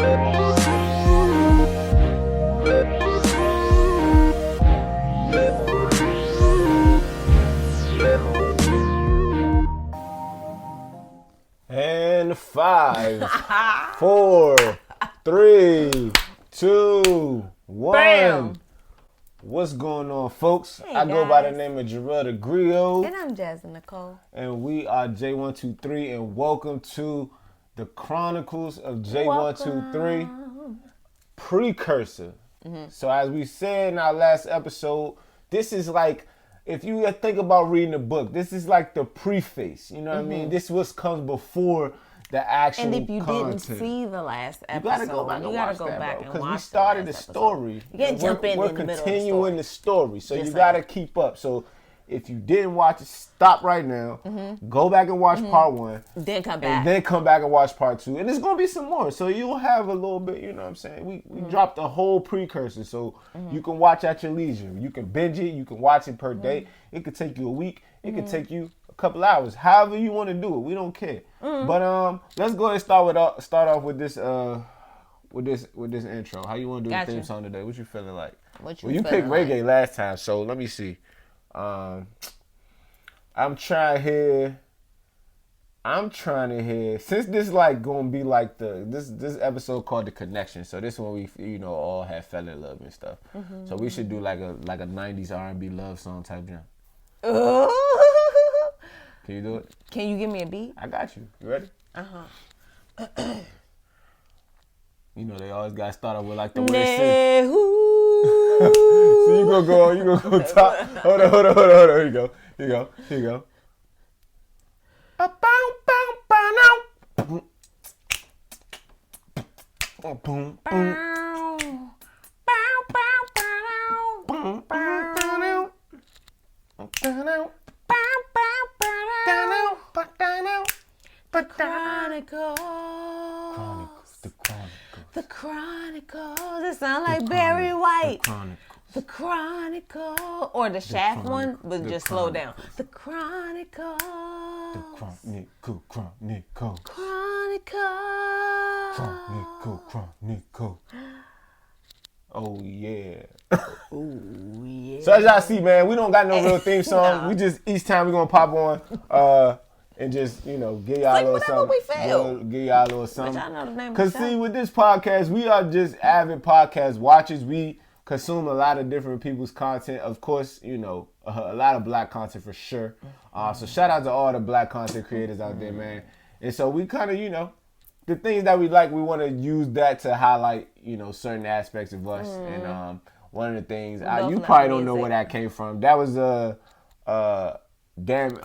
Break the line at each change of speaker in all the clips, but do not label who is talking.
And 5, 4, 3, 2, 1.
Bam.
What's going on, folks?
Hey,
I go by the
guys.
name of Jarrell T.G.
And I'm Jasmine Nicole.
And we are J123, and welcome to the Chronicles of J123 Precursor. So as we said in our last episode, this is like, if you think about reading a book, this is like the preface. You know what I mean? This is what comes before the actual
And if you
content.
didn't see the last episode,
You gotta go back and
you
watch
gotta go
that,
back
bro,
and
because
watch
we started
the
the
last
story.
episode. You can't jump in
We're
the middle of the
continuing
story.
the story, so
Just
you
saying.
gotta keep up. So if you didn't watch it, stop right now. Go back and watch part 1.
Then come back.
And then come back and watch part 2. And there's going to be some more. So you'll have a little bit, you know what I'm saying? We dropped a whole precursor. So you can watch at your leisure. You can binge it. You can watch it per day. It could take you a week. It could take you a couple hours. However you want to do it. We don't care. But let's go ahead and start off with this with this intro. How you want to do the theme song today? What you feeling like? You picked reggae last time, so let me see. I'm trying to hear, since this like gonna be like this episode called The Connection, so this one we all have fell in love and stuff. So we should do like a 90s R&B love song type jam. Can you do it?
Can you give me a beat?
I got you. You ready? You know they always gotta start off with like the way they sing. So you gonna go top. Hold on. Here you go.
The Chronicles. It sounds like Barry White. The Chronicle. Or the Shaft one, but just slow down. The Chronicles.
Chronicle. Oh yeah.
Ooh, yeah.
So as y'all see, man, we don't got no real theme song.
Nah.
We just each time we gonna pop on and just give y'all a little something.
We feel.
Give y'all a little something.
But y'all know the name of
Cause
the
see,
show.
with this podcast, we are just avid podcast watchers. We consume a lot of different people's content. Of course, a lot of black content for sure. So shout out to all the black content creators out there, man. And so we kind of, the things that we like, we want to use that to highlight, certain aspects of us. And one of the things, you probably don't know where that came from. That was damn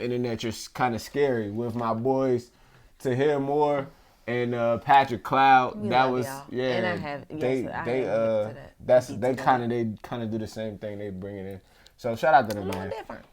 internet, you're kind of scary with my boys to hear more. And Patrick Cloud,
We
that
love
was
y'all.
Yeah.
And I have
They kind of do the same thing. They bring it in. So shout out to them, man.
Different.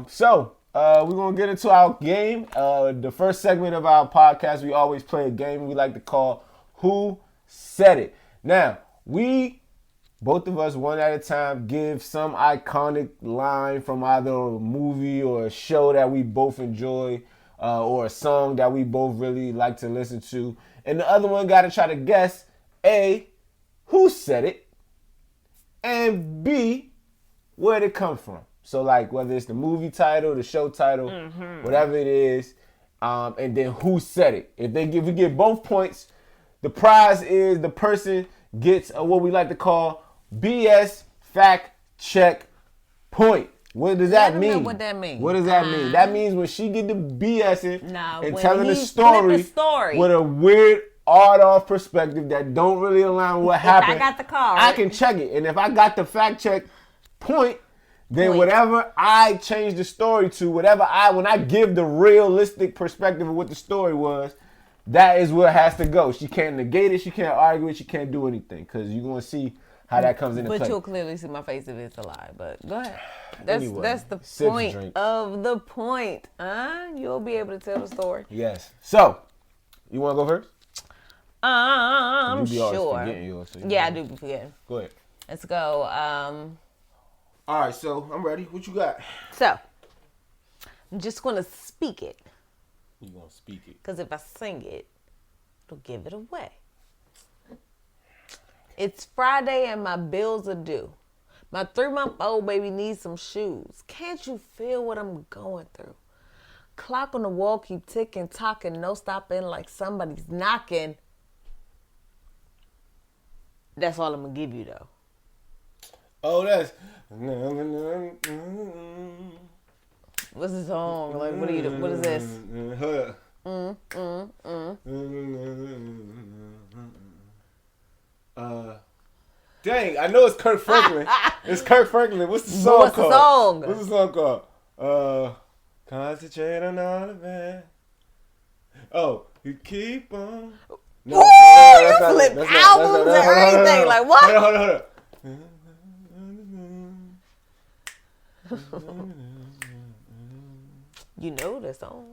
So we're gonna get into our game. The first segment of our podcast, we always play a game we like to call Who Said It. Now both of us, one at a time, give some iconic line from either a movie or a show that we both enjoy. Or a song that we both really like to listen to. And the other one got to try to guess, A, who said it, and B, where did it come from. So like whether it's the movie title, the show title, whatever it is, and then who said it. If we get both points, the prize is the person gets what we like to call BS fact check point. What does that mean?
What that mean?
What does that mean? That means when she get the BSing and
when
telling
he
the story with a weird odd off perspective that don't really align with what happened.
I got the card.
I can check it. And if I got the fact check point, then whatever I change the story to, when I give the realistic perspective of what the story was, that is where it has to go. She can't negate it. She can't argue it. She can't do anything because you're going to see how that comes into play.
But you'll clearly see my face if it's a lie. But go ahead. That's the
sip
point
drink.
of the point. You'll be able to tell the story.
Yes. So, you want to go first?
I'm sure.
Yours, so
I do be forgetting.
Go ahead.
Let's go.
All right, so I'm ready. What you got?
So, I'm just going to speak it.
You going to speak it.
Because if I sing it, it'll give it away. It's Friday and my bills are due. My 3-month-old baby needs some shoes. Can't you feel what I'm going through? Clock on the wall keep ticking, talking, no stopping like somebody's knocking. That's all I'm going to give you, though.
Oh, that's...
What's the song? Like, what is this?
Dang, I know it's Kirk Franklin. It's Kirk Franklin. What's the song called? What's the song called? Concentrate on all of it. Oh, you keep on.
No, you flipped albums and everything. Like, what?
Hold on.
You know the song.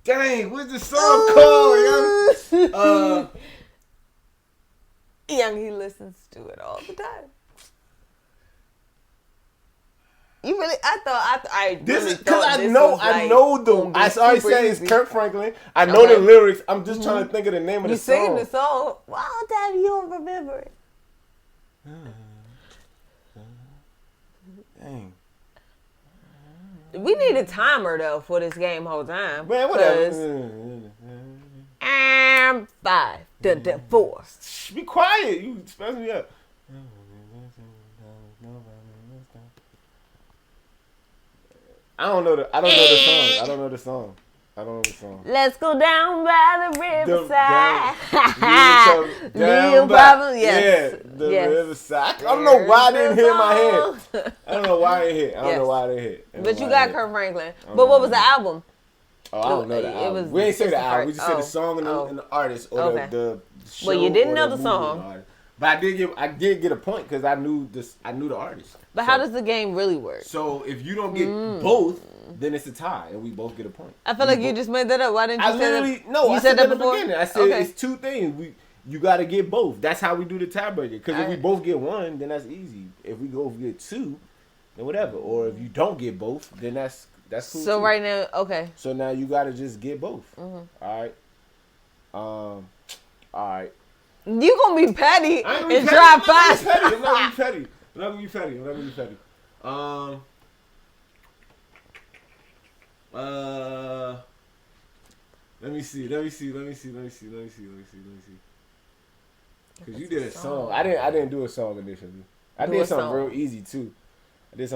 Dang, what's the song called, young?
Young, he listens to it all the time. You really?
This is because I know the. I already said it's Kirk Franklin. I know the lyrics. I'm just trying to think of the name of the song.
You singing the song? Why don't you don't remember it?
Dang.
We need a timer though for this game whole time.
Man, whatever.
5, 4.
Be quiet. You spaz me up. I don't know the song.
Let's go down by the riverside.
Yes. The riverside. I don't know why I didn't hit my head. I don't know why I didn't hit.
But you got Kirk Franklin. But what was the album?
Oh, I don't know the album. We ain't say the album. We just said the song and the artist or the show.
Well, you didn't know the song.
But I did get a point because I knew the artist.
But how does the game really work?
So if you don't get both, then it's a tie and we both get a point.
I feel like you just made that up. Why didn't you say that?
No, I said that at the
before?
beginning. I said it's two things. You got to get both. That's how we do the tiebreaker. Because if we both get one, then that's easy. If we both get two, then whatever. Or if you don't get both, then that's cool.
So right now, okay.
So now you got to just get both. Mm-hmm. All right.
You gonna be petty and try fast.
I'm not gonna be petty. Let me see. Cause you did a song. I didn't do a song initially. I did something real easy too. All right,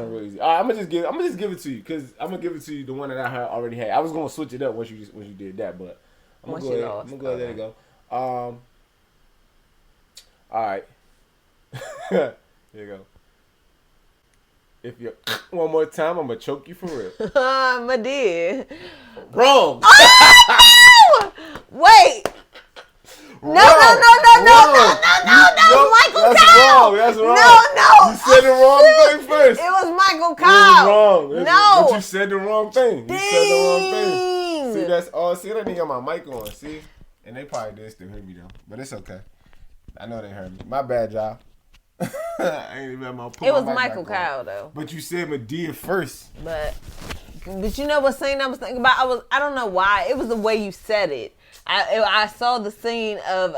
I'm gonna just give it to you. Cause I'm gonna give it to you the one that I already had. I was gonna switch it up once you did that, but I'm gonna go ahead and let it go. All right. Here you go. If you one more time, I'm gonna choke you for real.
My dear.
Wrong.
Oh, wait. No. That was Michael Kyle.
That's wrong.
No.
You said the wrong thing first.
It was Michael Kyle.
It was wrong.
No.
But you said the wrong thing.
Dang.
You said the wrong thing. See, that's all. See, I didn't got my mic on. See? And they probably did still hear me though. But it's okay. I know they heard me. My bad, y'all. I ain't even
it was Michael Kyle though.
But you said Medea first.
But you know what scene I was thinking about? I don't know why. It was the way you said it. I saw the scene of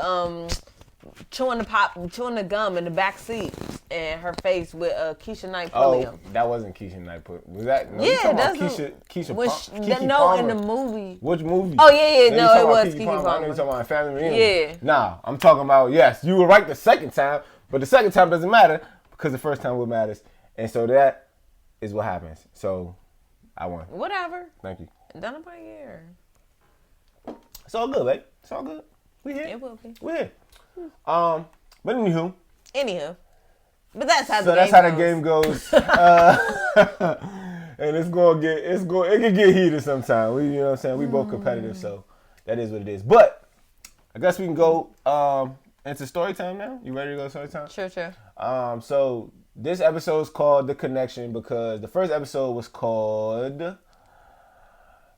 chewing the gum in the back seat and her face with Keisha Knight pulling him.
That wasn't Keisha Knight was that? No,
yeah, that's
Keisha
Palmer. In the movie.
Which movie?
Oh yeah. No, it was Keke Palmer.
I know you're talking about Family Reunion.
Yeah.
Nah, I'm talking about you were right the second time, but the second time doesn't matter because the first time what matters, and so that is what happens. So I won.
Whatever.
Thank you.
Done it by a year.
It's all good, babe. It's all good. We here.
It will be.
We here. But anywho.
But that's how
the game goes. And it can get heated sometimes. You know what I'm saying? We both competitive, so that is what it is. But I guess we can go into story time now. You ready to go to story time?
Sure.
So this episode is called The Connection because the first episode was called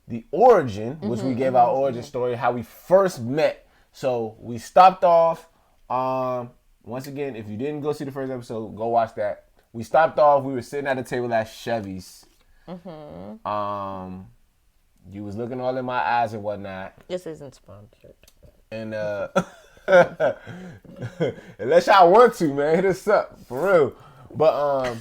The Origin, which we gave our origin story, how we first met. So we stopped off. Once again, if you didn't go see the first episode, go watch that. We stopped off. We were sitting at a table at Chevy's. you was looking all in my eyes and whatnot.
This isn't sponsored.
And unless y'all want to, man, hit us up for real. But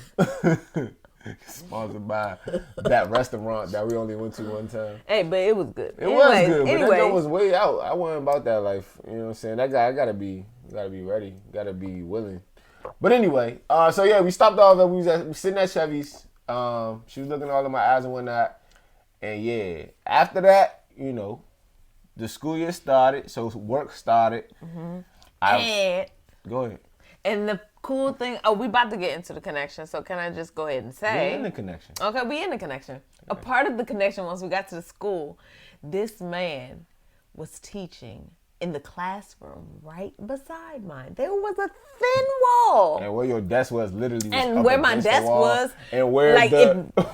sponsored by that restaurant that we only went to one time.
Hey, but it was good.
It was good, but that joke was way out. I wasn't about that life. You know what I'm saying? That guy, I gotta be ready, gotta be willing. But anyway, so yeah, we stopped off and we was sitting at Chevy's. She was looking all in my eyes and whatnot. And yeah, after that, you know, the school year started, so work started.
And
go ahead.
And the cool thing, we about to get into the connection, so can I just go ahead and say?
We're in the connection.
Okay, we in the connection. Okay. A part of the connection, once we got to the school, this man was teaching in the classroom right beside mine. There was a thin wall.
And where your desk was literally was
and where my desk was,
and where
like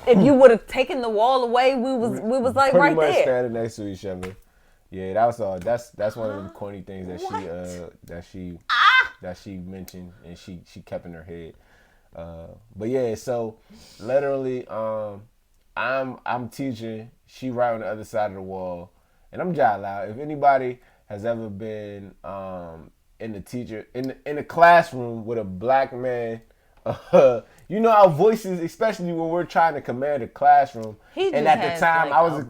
if you would have taken the wall away, we was like right there.
Pretty much standing next to each other. Yeah, that was all. That's one of the corny things that she mentioned and she kept in her head. But yeah, so literally, I'm teaching. She right on the other side of the wall, and I'm jolly loud. If anybody has ever been in the classroom with a black man, you know our voices, especially when we're trying to command a classroom. And at the time, like I was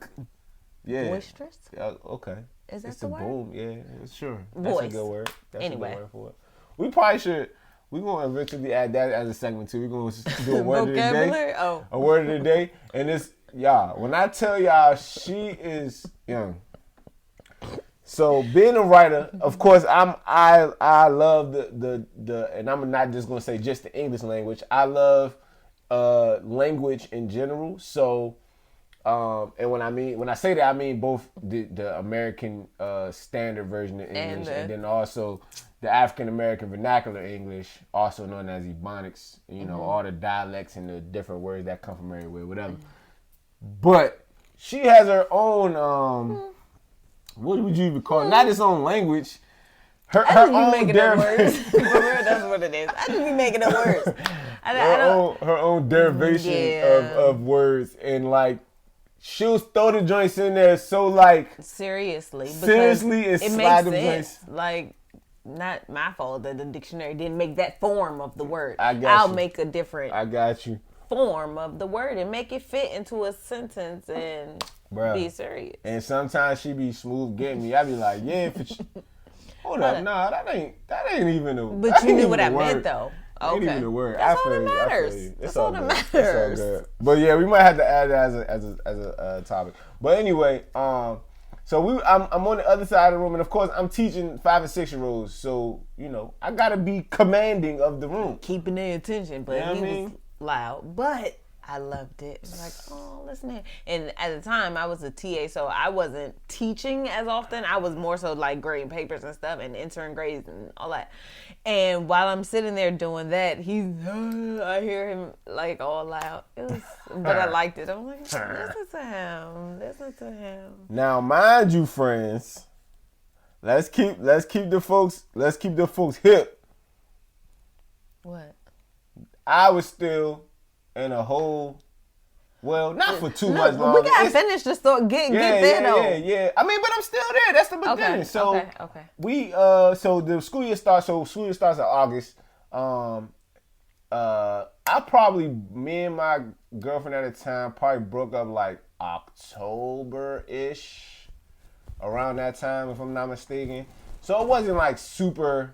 boisterous.
Okay.
Is that
it's
the word?
Boom. Yeah, sure.
Voice.
That's a good word. That's
anyway.
a good word for it. We probably should. We're going to eventually add that as a segment too. We're going to do a word of the day.
Oh.
A word of the day. And it's, y'all, when I tell y'all she is young. So being a writer, of course, I love the and I'm not just going to say just the English language. I love language in general. So and when I say that, I mean both the American standard version of English and then also the African American vernacular English, also known as Ebonics, you know, all the dialects and the different words that come from everywhere, whatever. But she has her own, what would you even call it? Not its own language. Her own
making up words. For real, that's what it is. I just be making up words.
Her own derivation of words, and like she'll throw the joints in there so like
seriously
and slide the joints.
Like, not my fault that the dictionary didn't make that form of the word.
I'll
make a different form of the word and make it fit into a sentence and be serious.
And sometimes she be smooth getting me. I be like, yeah, hold up, nah, that ain't even a.
But you knew what I meant though. Okay.
Ain't even a word.
That's all that matters. That's all that matters.
It's all good. But yeah, we might have to add that as a topic. But anyway, so I'm on the other side of the room, and of course I'm teaching 5 and 6-year-olds. So you know I gotta be commanding of the room,
keeping their attention. But he was loud. But I loved it. I was like, oh, listen here. And at the time, I was a TA, so I wasn't teaching as often. I was more so like grading papers and stuff and intern grades and all that. And while I'm sitting there doing that, I hear him like all loud. But I liked it. I'm like, listen to him.
Now, mind you, friends, let's keep the folks hip.
What?
I was still in a whole, well, not for too much longer.
We gotta finish the story. Get there though.
Yeah. I mean, but I'm still there. That's the beginning.
Okay,
so
okay.
We so the school year starts. So school year starts in August. Me and my girlfriend at the time probably broke up like October-ish, around that time, if I'm not mistaken. So it wasn't like a super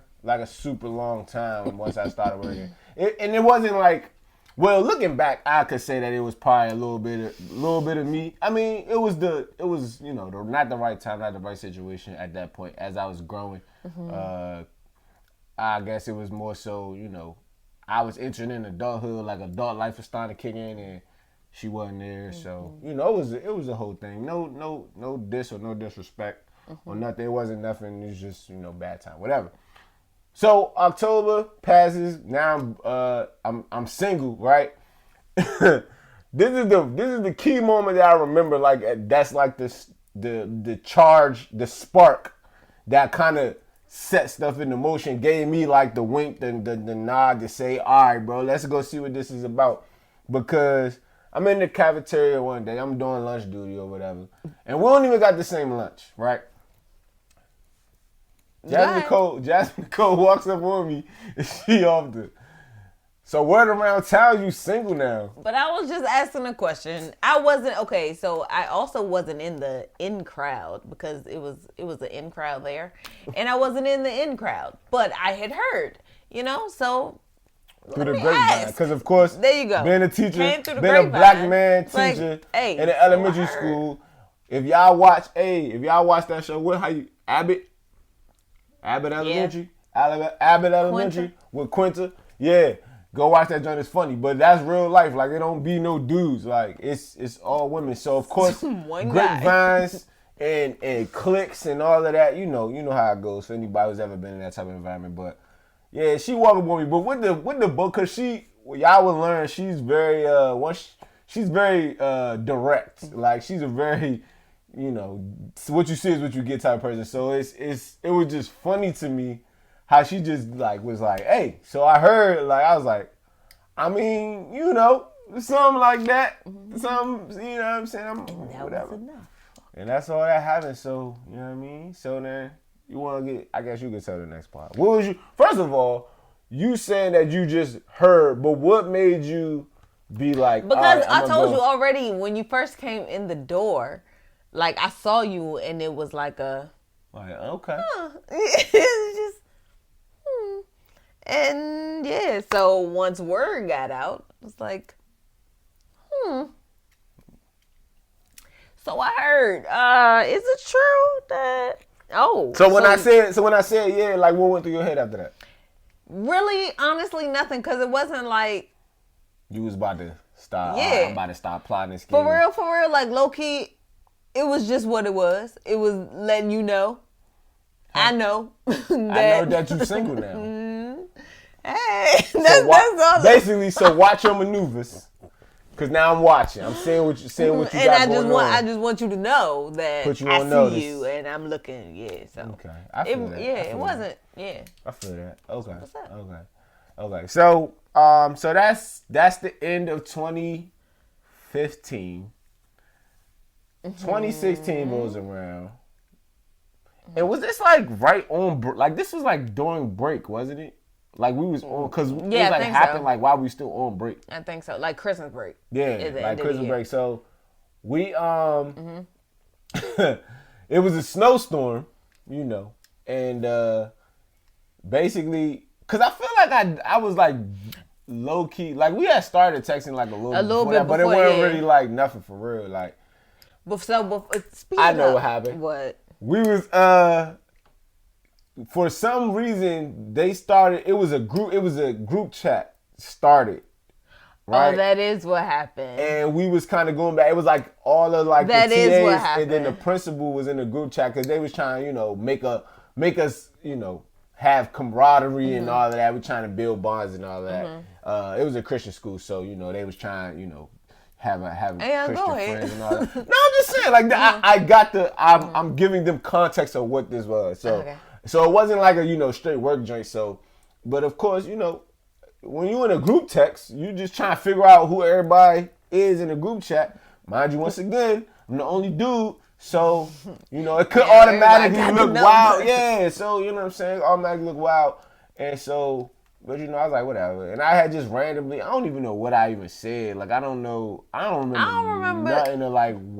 long time once I started working. And it wasn't like. Well, looking back, I could say that it was probably a little bit of me. I mean, it was you know, not the right time, not the right situation at that point as I was growing. I guess it was more so, you know, I was entering in adulthood, like adult life was starting to kick in, and she wasn't there. So, you know, it was a whole thing. No diss or no disrespect or nothing. It wasn't nothing. It was just, you know, bad time, whatever. So October passes. Now I'm single, right? This is the key moment that I remember. Like that's like the charge, the spark that kind of set stuff into motion. Gave me like the wink, the nod to say, all right, bro, let's go see what this is about. Because I'm in the cafeteria one day. I'm doing lunch duty or whatever. And we don't even got the same lunch, right? Jasmine Nicole walks up on me and she off the... So word around town, you single now.
But I was just asking a question. I wasn't, okay, so I also wasn't in the in crowd because it was an in crowd there. And I wasn't in the in crowd. But I had heard, so...
Through the grapevine. Because, of course,
there you go.
Being a teacher, being a black man teacher in an elementary school, if y'all watch that show, Abbott Elementary? Yeah. Abbott Elementary with Quinta. Yeah, go watch that joint. It's funny. But that's real life. Like, it don't be no dudes. Like, it's all women. So, of course, grapevines and cliques and all of that, you know how it goes for anybody who's ever been in that type of environment. But, yeah, she walked up on me. But with the book, because y'all would learn she's very, direct. Like, she's a very... what you see is what you get type of person. So it was just funny to me how she just was like, hey, so I heard, I was like, I mean, something like that. Something, you know what I'm saying?
And that
whatever.
was enough.
And that's all that happened. So, you know what I mean? So then you want to I guess you could tell the next part. What was first of all, you saying that you just heard, but what made you be like,
because I told you already when you first came in the door, I saw you and it was like a...
okay.
It's just... And yeah, so once word got out, it was like, So I heard, is it true that... So
when I said yeah, what went through your head after that?
Really, honestly, nothing, because it wasn't like...
You was about to start, I'm about to start plotting this scheme.
For real, low-key... It was just what it was. It was letting you know. I know.
I know that you single now.
Hey, that's all.
Basically, so watch your maneuvers. Because now I'm watching. I'm seeing what you got going on.
I just want you to know that
Put you
I
on
see
notice.
you and I'm looking. Yeah, so.
Okay. I feel that.
Yeah, it wasn't. Yeah.
I feel that. Okay.
What's up?
Okay. So, so that's the end of 2015. 2016 rolls around. And was this right on, this was during break, wasn't it? We was on, because it happened so. While we still on break.
I think so. Christmas break.
Yeah, Christmas break. So we, it was a snowstorm, and basically, because I feel I was low key, we had started texting a little bit before, but it wasn't really nothing for real,
I
know what happened.
What?
We was for some reason they started. It was a group chat started. Right?
Oh, that is what happened.
And we was kind of going back. It was all of
that
the TAs,
is what happened.
And then the principal was in the group chat because they was trying, make us, have camaraderie and all of that. We trying to build bonds and all of that. It was a Christian school, so they was trying, have Christian friends and all that. No, I'm just saying, I got I'm giving them context of what this was. So, so it wasn't a straight work joint. So, but of course, when you in a group text, you just trying to figure out who everybody is in the group chat. Mind you, once again, I'm the only dude, so it could automatically look wild. Yeah, so you know what I'm saying, automatically look wild, and so. But I was like, whatever. And I had just randomly, I don't even know what I even said. I don't remember nothing of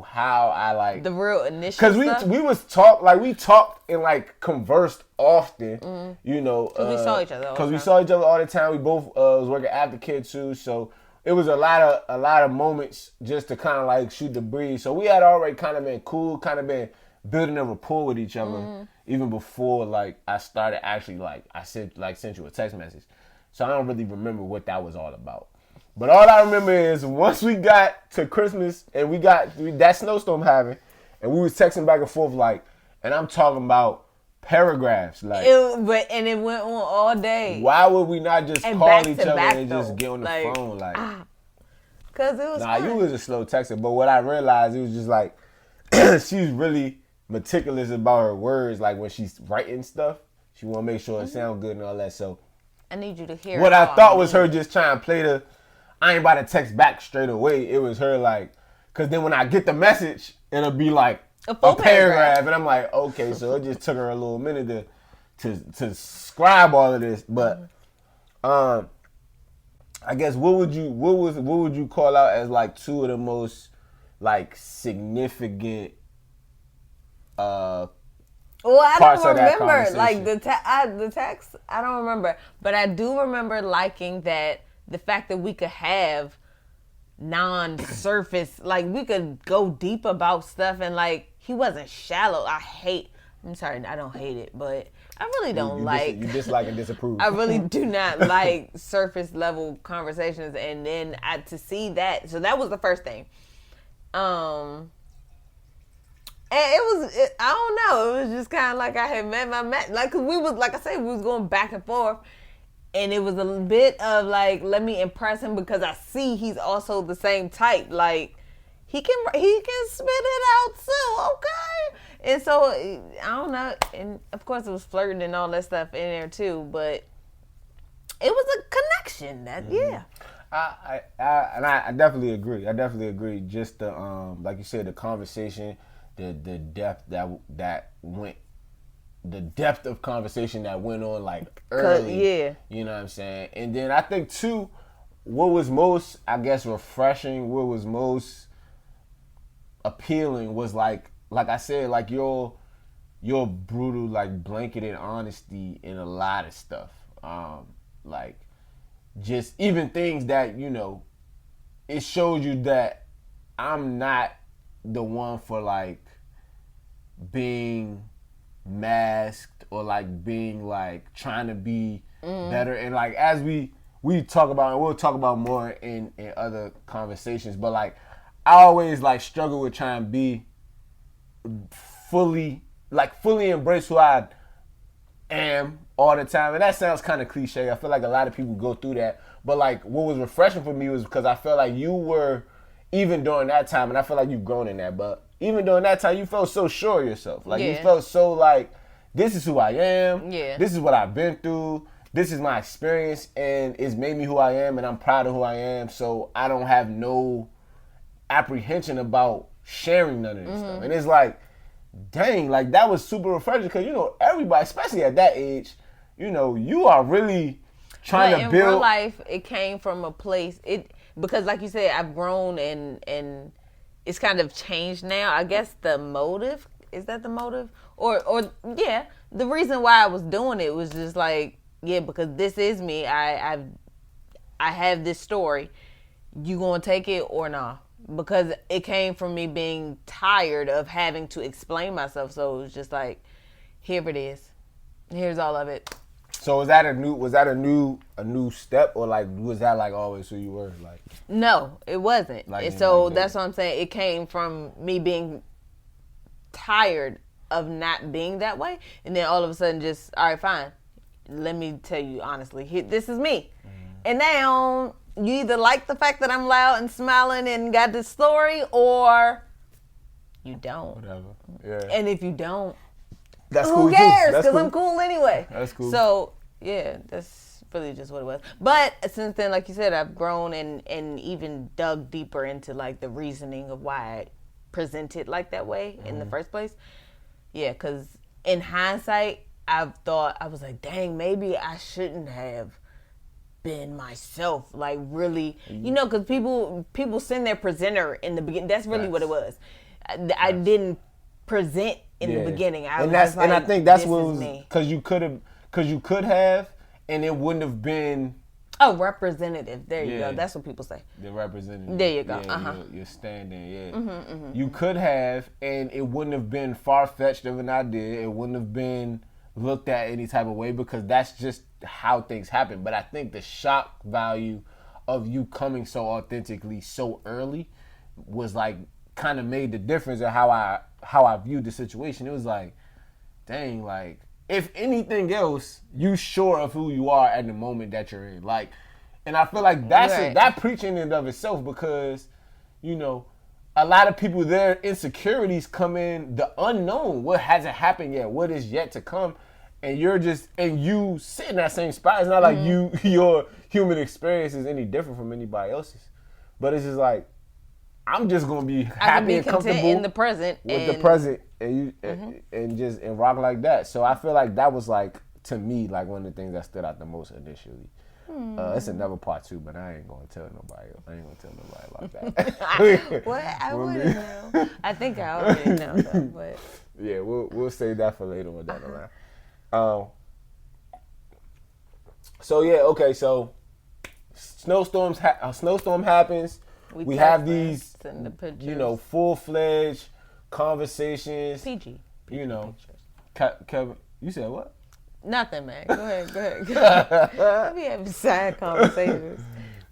how I
the real initial
stuff. Because we talked and conversed often,
Because we saw each other all the time.
Because we saw each other all the time. We both was working after kids too, so it was a lot of moments just to kind of shoot the breeze. So we had already kind of been cool, kind of been building a rapport with each other even before I started actually I sent you a text message. So I don't really remember what that was all about. But all I remember is once we got to Christmas and that snowstorm happened and we was texting back and forth and I'm talking about paragraphs
and it went on all day.
Why would we not just call each other and just get on the phone
because it was fun.
You was a slow texter, but what I realized it was just she's really meticulous about her words. When she's writing stuff, she want to make sure it sound good and all that. So
I need you to hear
what I thought was her just trying to play the, I ain't about to text back straight away. It was her like, cause then when I get the message, it'll be like
a full paragraph.
And I'm like, okay, so it just took her a little minute to scribe all of this. But I guess what would you call out as like two of the most like significant
well, I
parts
don't
of that
remember
conversation?
like the text. I don't remember, but I do remember liking that the fact that we could have non-surface, like we could go deep about stuff, and like he wasn't shallow. I'm sorry, I don't hate it, but I really don't
you dislike and disapprove.
I really do not like surface level conversations, and then to see that, so that was the first thing. And I don't know, it was just kind of like I had met my man, like, cause we was, like I said, we was going back and forth, and it was a bit of like, let me impress him because I see he's also the same type, like he can spit it out too, okay? And so I don't know, and of course it was flirting and all that stuff in there too, but it was a connection. Yeah.
I definitely agree. Just the like you said, the conversation, the depth the depth of conversation that went on like early.
Yeah.
You know what I'm saying? And then I think too, what was most, I guess, refreshing, what was most appealing was like I said, like your brutal, like blanketed honesty in a lot of stuff. Like just even things that, you know, it showed you that I'm not the one for like being masked or like being like trying to be better. And like as we talk about, and we'll talk about more in other conversations, but like I always like struggle with trying to be fully embrace who I am all the time. And that sounds kind of cliche. I feel like a lot of people go through that. But like what was refreshing for me was because I felt like you were, even during that time, and I feel like you've grown in that, but even during that time, you felt so sure of yourself. Like you felt so like, this is who I am.
Yeah.
This is what I've been through. This is my experience, and it's made me who I am, and I'm proud of who I am. So I don't have no apprehension about sharing none of this stuff. And it's like, dang, like that was super refreshing because, you know, everybody, especially at that age, you know, you are really trying to build.
In real life, it came from a place, because like you said, I've grown and it's kind of changed now. I guess the motive, is that the motive? Or yeah, the reason why I was doing it was just like, yeah, because this is me. I have this story. You gonna take it or not? Because it came from me being tired of having to explain myself. So it was just like, here it is. Here's all of it.
So was that a new step, or like was that like always who you were? Like,
no, it wasn't.
Like,
so
like
that's what I'm saying. It came from me being tired of not being that way, and then all of a sudden, just, all right, fine. Let me tell you honestly, this is me. And now you either like the fact that I'm loud and smiling and got this story, or you don't.
Whatever. Yeah.
And if you don't,
that's
who
cool
cares?
Because
Because I'm cool anyway.
That's cool.
So yeah, that's really just what it was. But since then, like you said, I've grown and even dug deeper into like the reasoning of why I presented like that way in the first place. Yeah, because in hindsight, I've thought, I was like, dang, maybe I shouldn't have been myself, like really, you know, because people send their presenter in the beginning. That's really what it was. I didn't present in the beginning.
And I think that's what was, because you could have, and it wouldn't have been.
Oh, representative. There you go. That's what people say.
The representative.
There you go.
Yeah, you're standing. Yeah. You could have, and it wouldn't have been far-fetched of an idea. It wouldn't have been looked at any type of way, because that's just how things happen. But I think the shock value of you coming so authentically so early was like kind of made the difference of how I viewed the situation. It was like, dang, like, if anything else, you sure of who you are at the moment that you're in. Like, and I feel like that preaching in and of itself, because, you know, a lot of people, their insecurities come in the unknown. What hasn't happened yet? What is yet to come? and you sit in that same spot. It's not like your human experience is any different from anybody else's. But it's just like, I'm just gonna be happy and comfortable
in the present
with the present, and and rock like that. So I feel like that was like, to me, like one of the things that stood out the most initially. It's another part 2, but I ain't gonna tell nobody else. I ain't gonna tell nobody about that.
What? I wouldn't know. I think I already know though, but
yeah, we'll save that for later on down the line. So yeah, okay. So snowstorm happens. We have these, full-fledged conversations.
PG.
Kevin, you said what?
Nothing, man. Go ahead. We have sad conversations.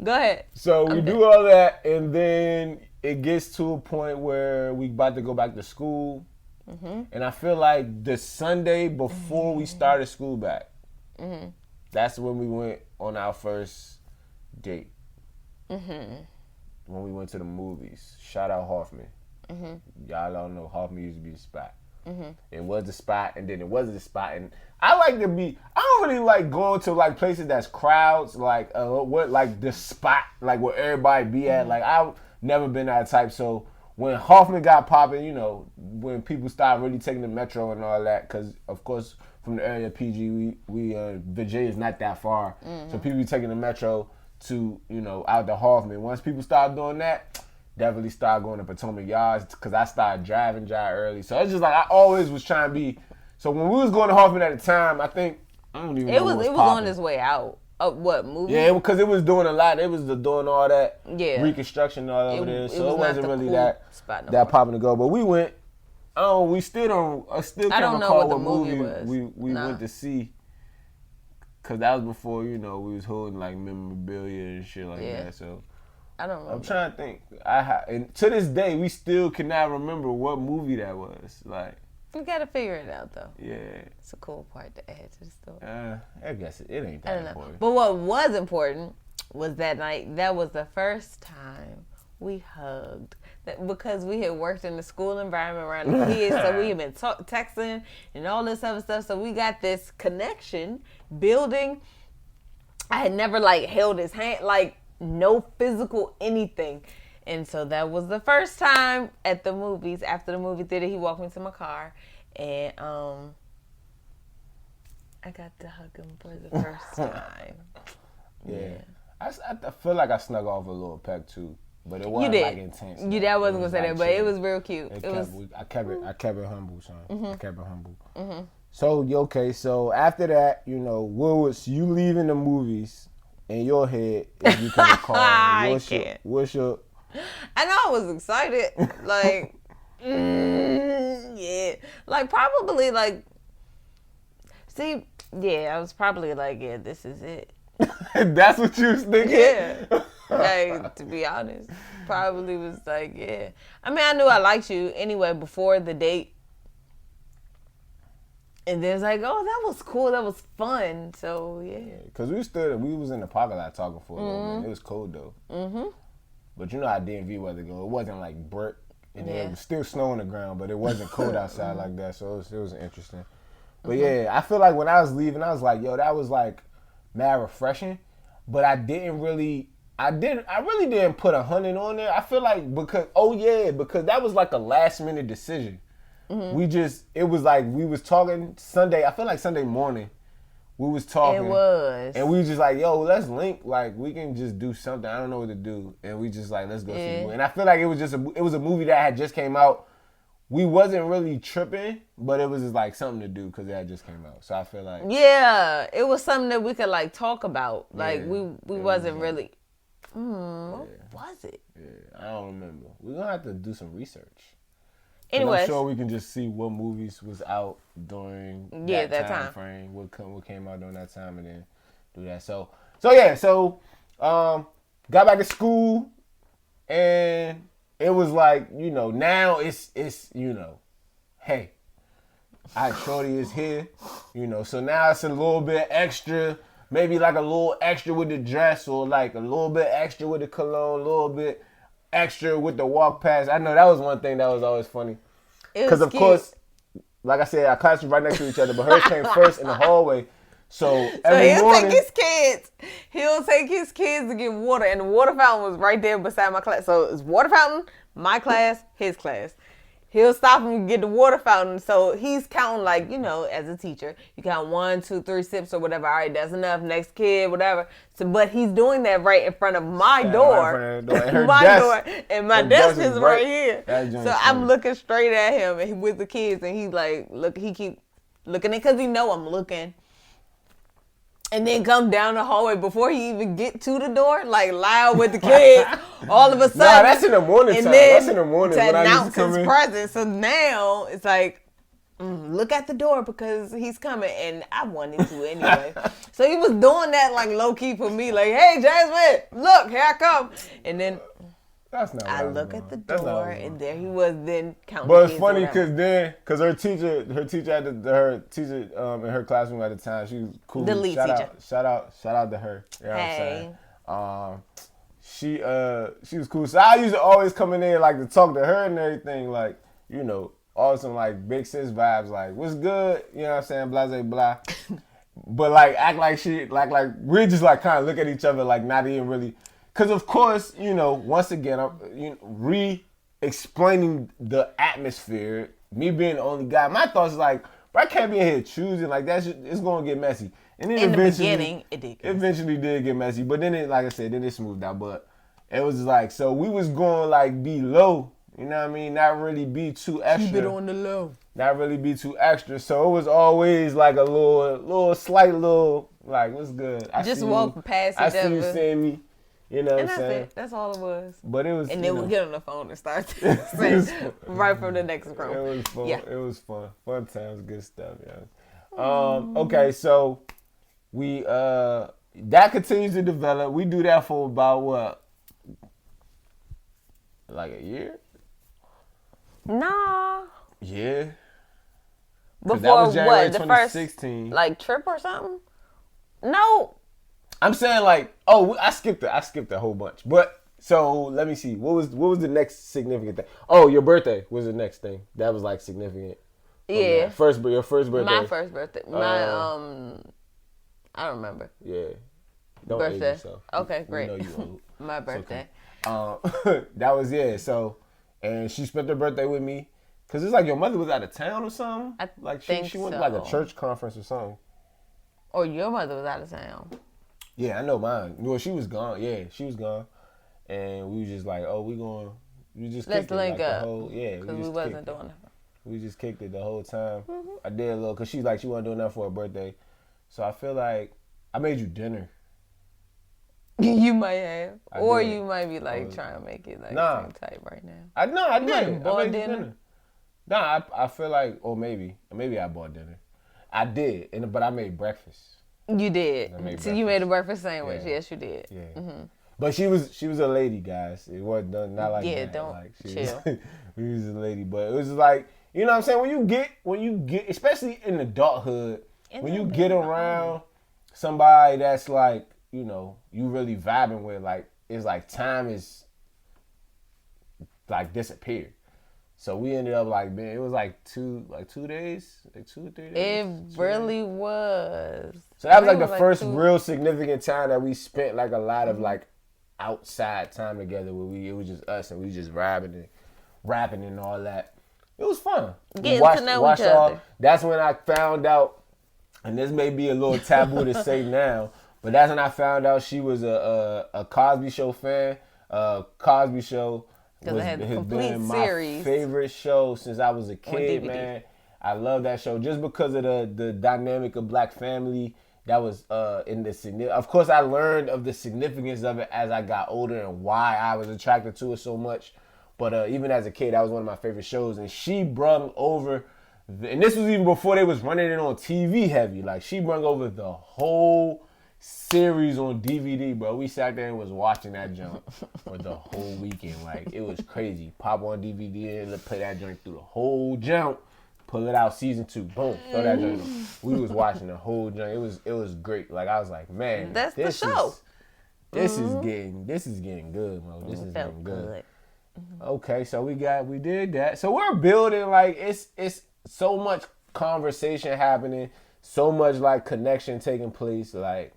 Go ahead.
So we do all that, and then it gets to a point where we about to go back to school. And I feel like the Sunday before we started school back, that's when we went on our first date. When we went to the movies. Shout out Hoffman. Y'all don't know, Hoffman used to be the spot. It was the spot, and then it wasn't the spot. And I don't really like going to like places that's crowds, like like the spot, like where everybody be at. Like I've never been that type. So when Hoffman got popping, when people started really taking the metro and all that, because of course from the area of PG, Virginia is not that far, so people be taking the metro to out to Hoffman. Once people start doing that, definitely started going to Potomac Yards, because I started driving early. So it's just like I always was trying to be. So when we was going to Hoffman at the time, I think I don't even know.
It was on its way out. What movie?
Yeah, because it was doing a lot. It was doing all that reconstruction all over there. So it wasn't really that popping to go. But we went. We still don't. I still can't recall what movie we went to see. Cause that was before we was holding like memorabilia and shit like that. So
I don't know.
I'm trying to think. And to this day, we still cannot remember what movie that was. Like,
we gotta figure it out though.
Yeah,
it's a cool part to add to the story.
I guess it ain't that important.
But what was important was that night. That was the first time we hugged. Because we had worked in the school environment around the kids, so we had been texting and all this other stuff. So we got this connection building. I had never held his hand, no physical anything. And so that was the first time at the movies. After the movie theater, he walked me to my car, and I got to hug him for the first time.
Yeah. I feel like I snuck off a little peck too. But it wasn't intense.
That wasn't gonna say that, but it was real cute.
I kept it humble, son. I kept it humble. So okay, so after that, you leaving the movies in your head if you come to call. What's your?
I know I was excited, probably I was probably this is it.
That's what you was thinking?
Yeah. To be honest, probably was yeah. I mean, I knew I liked you anyway before the date. And then it's oh, that was cool. That was fun. So, yeah.
Because we was in the parking lot talking for a little minute. It was cold, though. But you know how DMV weather go. It wasn't brick. And it was still snow on the ground, but it wasn't cold outside like that. So it was interesting. But yeah, I feel like when I was leaving, I was yo, that was mad refreshing. But I really didn't put 100 on there. I feel because that was a last minute decision. It was we was talking Sunday. I feel like Sunday morning we was talking.
It was.
And we was just yo, let's link. We can just do something. I don't know what to do. And we just let's go see a movie. And I feel like it was a movie that had just came out. We wasn't really tripping, but it was just something to do because it had just came out. So I feel
it was something that we could talk about. We wasn't really. What was it?
Yeah, I don't remember. We're gonna have to do some research.
Anyway,
I'm sure we can just see what movies was out during that time frame. What came out during that time, and then do that. So got back to school, and it was now it's hey, shorty is here, So now it's a little bit extra. Maybe a little extra with the dress, or a little bit extra with the cologne, a little bit extra with the walk past. I know that was one thing that was always funny. Because of course, like I said, our class was right next to each other, but hers came first in the hallway. So every
he'll
morning,
He'll take his kids to get water, and the water fountain was right there beside my class. So it's water fountain, my class, his class. He'll stop and get the water fountain. So he's counting, like, you know, as a teacher, you count 1, 2, 3 sips or whatever. All right, that's enough. Next kid, whatever. So, but he's doing that right in front of my door. Door. And my desk is right here. So I'm looking straight at him and with the kids, and he's like, he keep looking at, because he know I'm looking. And then come down the hallway before he even get to the door, like loud with the kids. All of a sudden,
that's in the morning time. That's in the morning
to
when
announce
I used to
his presence. So now it's like, look at the door because he's coming, and I wanted to anyway. So he was doing that like low key for me, like, "Hey, Jasmine, look, here I come." And then
that's not.
I look at the door, and there he was. Then counting.
But it's funny because her teacher her teacher in her classroom at the time, she was cool.
The lead teacher.
Shout out to her. You know what I'm saying? She was cool. So I used to always come in there like to talk to her and everything, like, you know, all some like big sis vibes, like, what's good? You know what I'm saying? Blah blah blah. But like act like she like we just like kind of look at each other like not even really. Because, of course, you know, once again, I'm re-explaining the atmosphere, me being the only guy. My thoughts is like, bro, I can't be in here choosing. Like, it's going to get messy. And then
in the beginning, it did.
Eventually did get messy. But then, like I said, then it smoothed out. But it was like, so we was going, like, be low. You know what I mean? Not really be too extra.
Keep it on the low.
Not really be too extra. So it was always, like, a slight, like, what's good?
Just walk past each other.
I see you seeing me. You know what I'm saying?
It. That's all it was.
But it was.
And then we'll get on the phone and start saying right from the next room.
It was fun. Yeah. It was fun. Fun times, good stuff, yeah. Okay, so we that continues to develop. We do that for about what? Like a year?
Nah.
Yeah.
Before
that was January
what? The
2016.
First like trip or something? No.
I'm saying like, I skipped a whole bunch. But so let me see. What was the next significant thing? Oh, your birthday was the next thing. That was like significant.
Yeah.
Your first birthday.
My first birthday. I don't remember.
Yeah. Don't
birthday.
Age yourself.
Okay, great.
We know you old.
My birthday.
Okay. That was So, and she spent her birthday with me. Cause it's like your mother was out of town or something. She went to like a church conference or something.
Or your mother was out of town.
Yeah, I know mine. Well, she was gone. Yeah, she was gone. And we was just like, let's
link up.
Because
we wasn't doing it.
We just kicked it the whole time. Mm-hmm. I did a little, because she's like, she wasn't doing that for her birthday. So I feel like I made you dinner.
You might have. Or you might be like trying to make it like same type right now.
I did. I
bought
made dinner. Nah, I feel like, or maybe I bought dinner. I did, but I made breakfast.
You did. So you made a breakfast sandwich. Yeah. Yes, you did.
Yeah. Mm-hmm. But she was a lady, guys. It wasn't done, not like that.
Yeah, don't
like,
chill.
She was a lady, but it was like, you know what I'm saying? When you get, especially in adulthood, when you get around somebody that's like, you know, you really vibing with, like, it's like time is like disappeared. So we ended up like, man, it was like 2 days, like 2 or 3 days.
It really was.
So that was like the first real significant time that we spent like a lot of like outside time together where it was just us and we just rapping and all that. It was fun.
Getting to know each other.
That's when I found out, and this may be a little taboo to say now, but that's when I found out she was a Cosby Show fan. Cosby Show has been my favorite show since I was a kid, man. I love that show just because of the dynamic of black family that was in the significance. Of course, I learned of the significance of it as I got older and why I was attracted to it so much. But even as a kid, that was one of my favorite shows. And she brung over, and this was even before they was running it on TV heavy. Like, she brung over the whole series on DVD, bro. We sat there and was watching that junk for the whole weekend. Like, it was crazy. Pop on DVD and play that junk through the whole junk. Pull it out, season 2, boom, throw that junk on. We was watching the whole junk. It was great. Like, I was like, man,
that's the show.
This is getting good, bro. This is getting good. Okay, so we did that. So we're building, like, it's so much conversation happening, so much like connection taking place. Like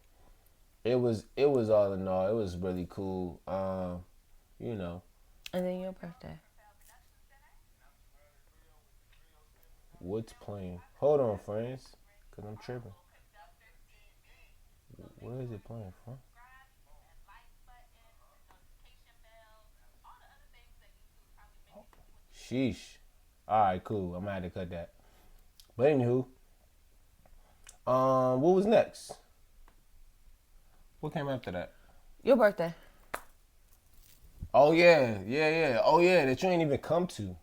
it was all in all, it was really cool. You know.
And then your birthday.
What's playing? Hold on, friends, cause I'm tripping. Where is it playing from? Sheesh. All right, cool. I'm gonna have to cut that. But anywho, what was next? What came after that?
Your birthday.
Oh yeah. Oh yeah, that you ain't even come to.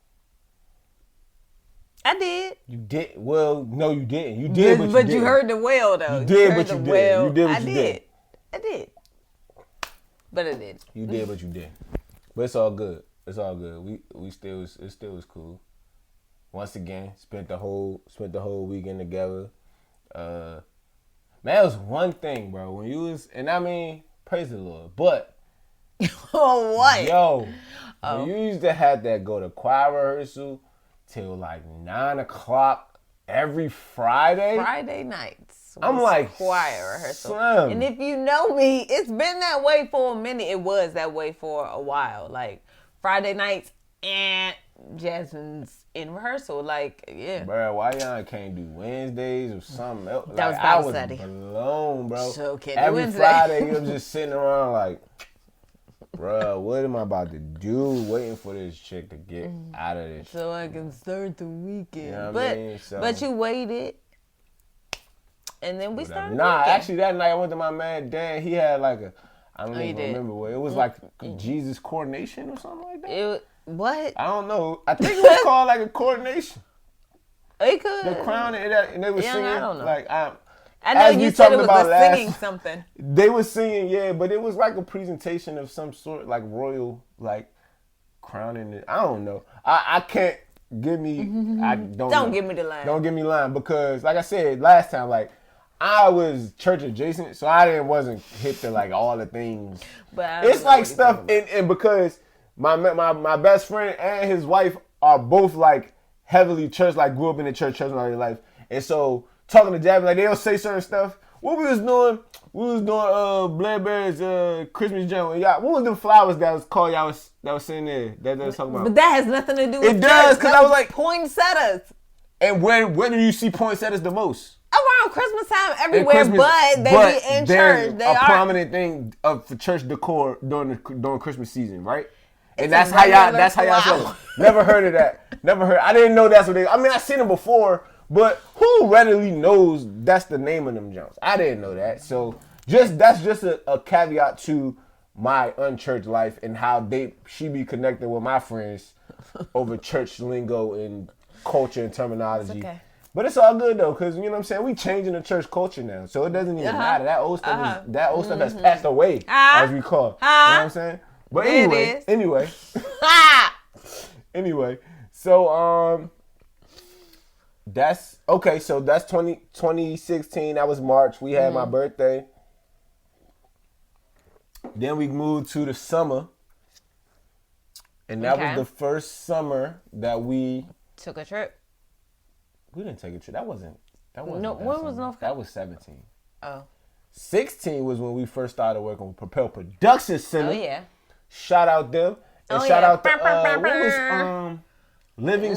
I did.
You did. Well, no, you didn't. You did, but
you heard the wail though.
You did, but you did. You did, but you did.
I did. But I did.
You did, but you did. But it's all good. It's all good. It still was cool. Once again, spent the whole weekend together. Man, that was one thing, bro. When you was, and I mean, praise the Lord. But
oh what?
Yo, when you used to have that go to choir rehearsal till like 9:00 every Friday.
Friday nights.
I'm like
choir rehearsal.
Slim.
And if you know me, it's been that way for a minute. It was that way for a while. Like Friday nights and Jasmine's in rehearsal. Like, yeah.
Bro, why y'all can't do Wednesdays or something else?
That
like,
was
I was blown, bro.
So can't
Every
do
Friday, you was just sitting around like, bro, what am I about to do? Waiting for this chick to get out of this.
So I can start the weekend.
You know what I mean?
But you waited. And then we started.
Nah, actually that night I went to my man Dan. He had like I don't even remember what. It was like Jesus coordination or something like that.
What?
I don't know. I think it was called like a coordination.
It could.
The crown and they were singing.
I don't know.
Like
I know you said it was singing something.
They were singing, yeah, but it was like a presentation of some sort, like royal, like crowning it. I don't know. I can't give me. I don't
give me the line.
Don't give me the line because, like I said last time, like I was church adjacent, so I wasn't hip to like all the things.
But
it's like stuff, and because my best friend and his wife are both like heavily church, like grew up in the church all their life, and so talking to Jasmine, like they'll say certain stuff. What we was doing Blairberry's Christmas jam. Y'all, what was the flowers that was called? Y'all that was sitting there that was talking about.
But that has nothing to do with
it. Does because I was like
poinsettias.
And where do you see poinsettias the most?
Around Christmas time, everywhere, but they be in church. They are
prominent thing for church decor during Christmas season, right? And that's how y'all feel. Never heard of that. Never heard. I didn't know that's what they. I mean, I seen them before, but who readily knows that's the name of them jumps? I didn't know that. So that's just a caveat to my unchurched life and how she be connected with my friends over church lingo and culture and terminology.
Okay.
But it's all good though, because you know what I'm saying, we changing the church culture now, so it doesn't even matter. That old stuff has passed away, as we call. You know what I'm saying? But anyway, so that's okay. So that's 2016. That was March. We had my birthday. Then we moved to the summer, and that was the first summer that we
took a trip.
We didn't take a trip. That wasn't.
No, when was North Carolina?
That was 17.
Oh.
16 was when we first started working with Propel Production Center.
Oh yeah.
Shout out them. And shout out to what was Living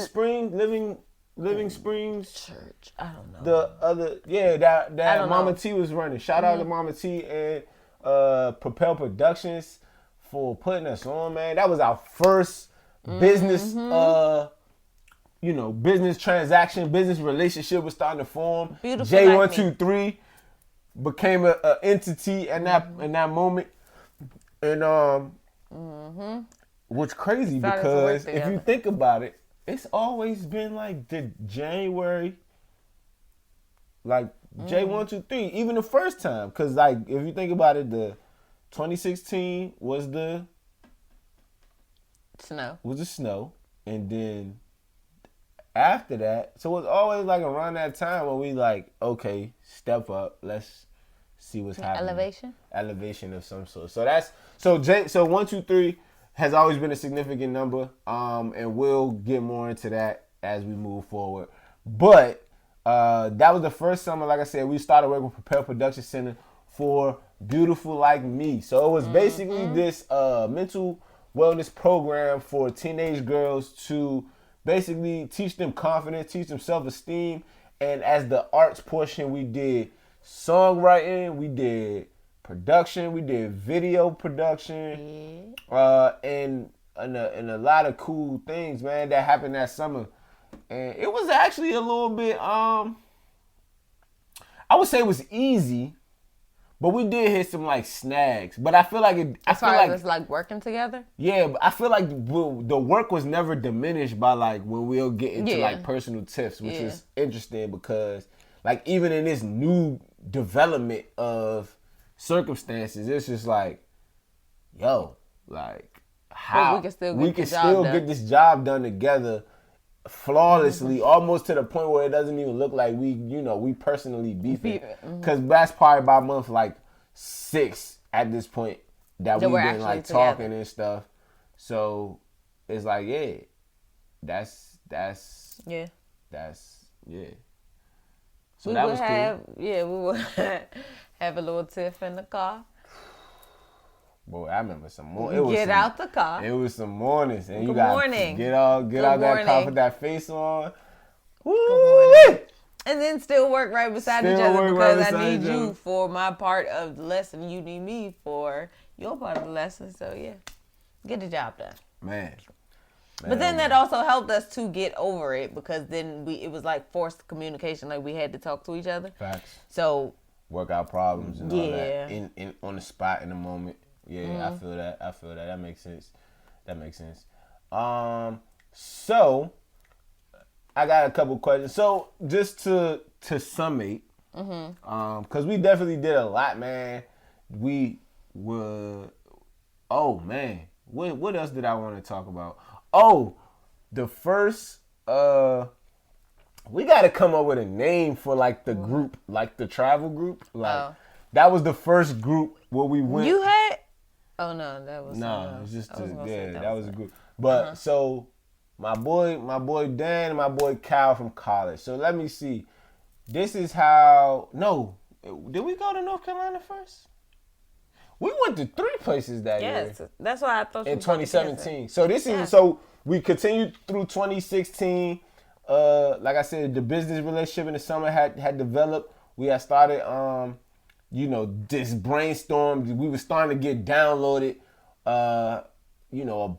Springs
Church. I don't know.
The other that Mama T was running. Shout out to Mama T and Propel Productions for putting us on, man. That was our first business business transaction, business relationship was starting to form.
Beautiful.
J123 became an entity in that moment. And what's crazy because if you think about it, it's always been like the January, like J123, even the first time. Because like if you think about it, the 2016 was the snow, and then after that, so it's always like around that time when we like, okay, step up, let's see what's happening. Elevation of some sort. So that's so 123 has always been a significant number, and we'll get more into that as we move forward. But That was the first summer, like I said, we started working with Propel Production Center for Beautiful Like Me. So it was basically this mental wellness program for teenage girls to basically teach them confidence, teach them self-esteem. And as the arts portion, we did songwriting, we did production, we did video production, and a lot of cool things, man, that happened that summer. And it was actually a little bit, I would say it was easy, but we did hit some like snags. But I feel like it
was like working together.
Yeah, but I feel like the work was never diminished by like when we'll get into like personal tips, which is interesting because like even in this new development of circumstances, it's just like, yo, like how we can still get this job done together flawlessly, almost to the point where it doesn't even look like we personally beefing. Because that's probably by month like 6 at this point that we've been like talking and stuff. So it's like, that's So that was cool.
We would have a little tiff in the car.
Boy, I remember some more.
Get out the car.
It was some mornings, and you
got
get out that car, put that face on.
Woo! And then still work right beside each other because I need you for my part of the lesson. You need me for your part of the lesson. So get the job done,
man.
But then that also helped us to get over it because then it was like forced communication, like we had to talk to each other.
Facts.
So
work out problems and all that in on the spot in the moment. Yeah, I feel that. That makes sense. So I got a couple questions. So just to summate, because we definitely did a lot, man. We were, what else did I want to talk about? Oh, the first, we got to come up with a name for like the group, like the travel group. Like that was the first group where we went.
You had? Oh no, that was
it's just that was a group. But so my boy Dan and my boy Kyle from college. So let me see. This is how. No, did we go to North Carolina first? We went to 3 places that year.
Yes, that's why I thought.
In 2017. So this is so we continued through 2016. Like I said, the business relationship in the summer had developed. We had started this brainstorm. We were starting to get downloaded, a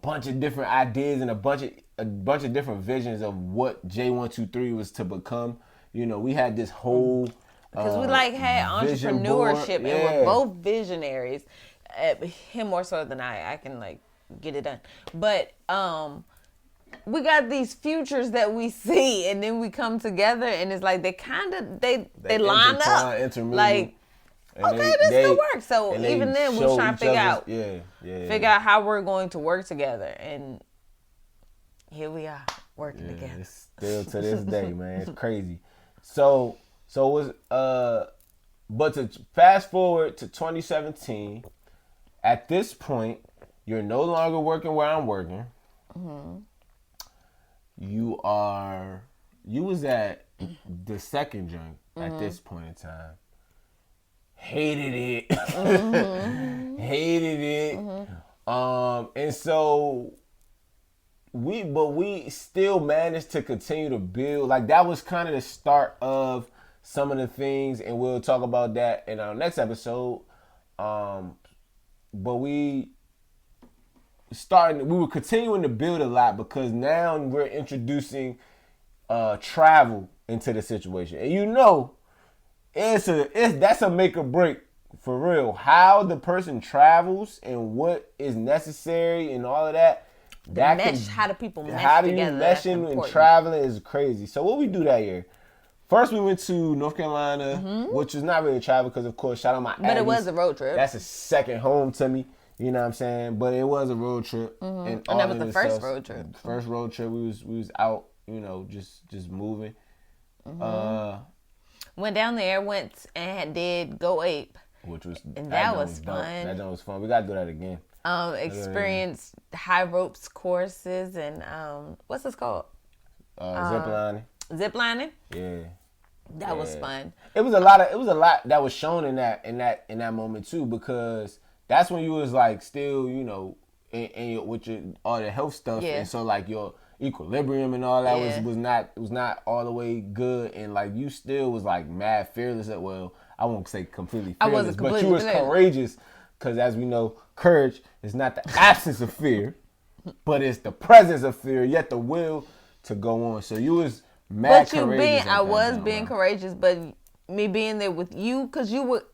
bunch of different ideas and a bunch of different visions of what J123 was to become. We had this whole
because we had entrepreneurship and we're both visionaries. Him more so than I can like get it done, but we got these futures that we see, and then we come together, and it's like they line up, like. And this still works. So even then, we were trying to figure out how we're going to work together, and here we are working together.
It's still to this day, man. It's crazy. So it was but to fast forward to 2017, at this point, you're no longer working where I'm working. Mm-hmm. You was at the second joint at this point in time. Hated it. Hated it. And so we still managed to continue to build. Like that was kind of the start of some of the things, and we'll talk about that in our next episode. But we were continuing to build a lot because now we're introducing travel into the situation. And that's a make or break for real. How the person travels and what is necessary and all of that.
How do people mesh
how
together?
How do you meshing and traveling is crazy. So what we do that year? First we went to North Carolina, which was not really travel because of course shout out my
But it was a road trip.
That's a second home to me. You know what I'm saying? But it was a road trip.
And that was the first road trip.
First road trip we was out, just moving.
Went down there, did Go Ape.
Which was
that was fun.
That was fun. We gotta do that again.
Experienced high ropes courses and what's this called?
Zip lining.
Zip lining?
Yeah.
That was fun.
It was a lot that was shown in that moment too, because that's when you was like still, you know, in with your all the health stuff, and so like your equilibrium and all that was not all the way good, and like you still was like mad fearless. Well, I won't say completely fearless, but you was courageous, because as we know, courage is not the absence of fear, but it's the presence of fear, yet the will to go on. So you was mad courageous.
I was being courageous, but me being there with you, because you were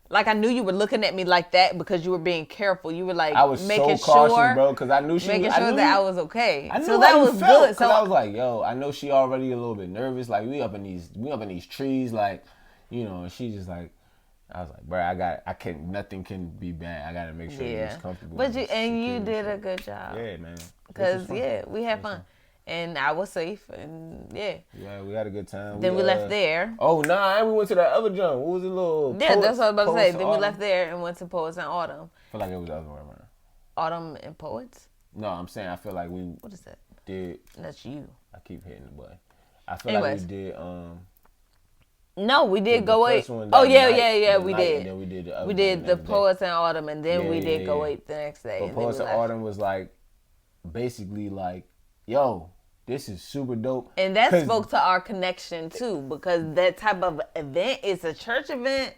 like, I knew you were looking at me like that because you were being careful. You were like,
I was
making
so cautious,
sure,
bro, because I knew
that I was okay.
I knew
so that was good.
So I was like, yo, I know she already a little bit nervous. Like we up in these trees, like, you know, and she just like, I was like, bro, nothing can be bad. I gotta make sure it's comfortable.
But you did a good job.
Yeah, man.
Because we had fun. And I was safe, and
yeah, we had a good time.
Then we left there.
Oh, nah, and we went to that other jump. What was it, little?
Yeah, that's what I was about to say. Then we left there and went to Poets and Autumn.
I feel like it was the other way around.
Autumn and Poets?
No, I'm saying I feel like we.
What is that?
Did
that's you?
I keep hitting the button. I feel like we did.
No, we did go wait. Oh yeah, we did.
And then we did the other.
We did the Poets and Autumn, and then we did go wait the next day.
But Poets and Autumn was like, basically like, yo. This is super dope.
And that spoke to our connection too, because that type of event is a church event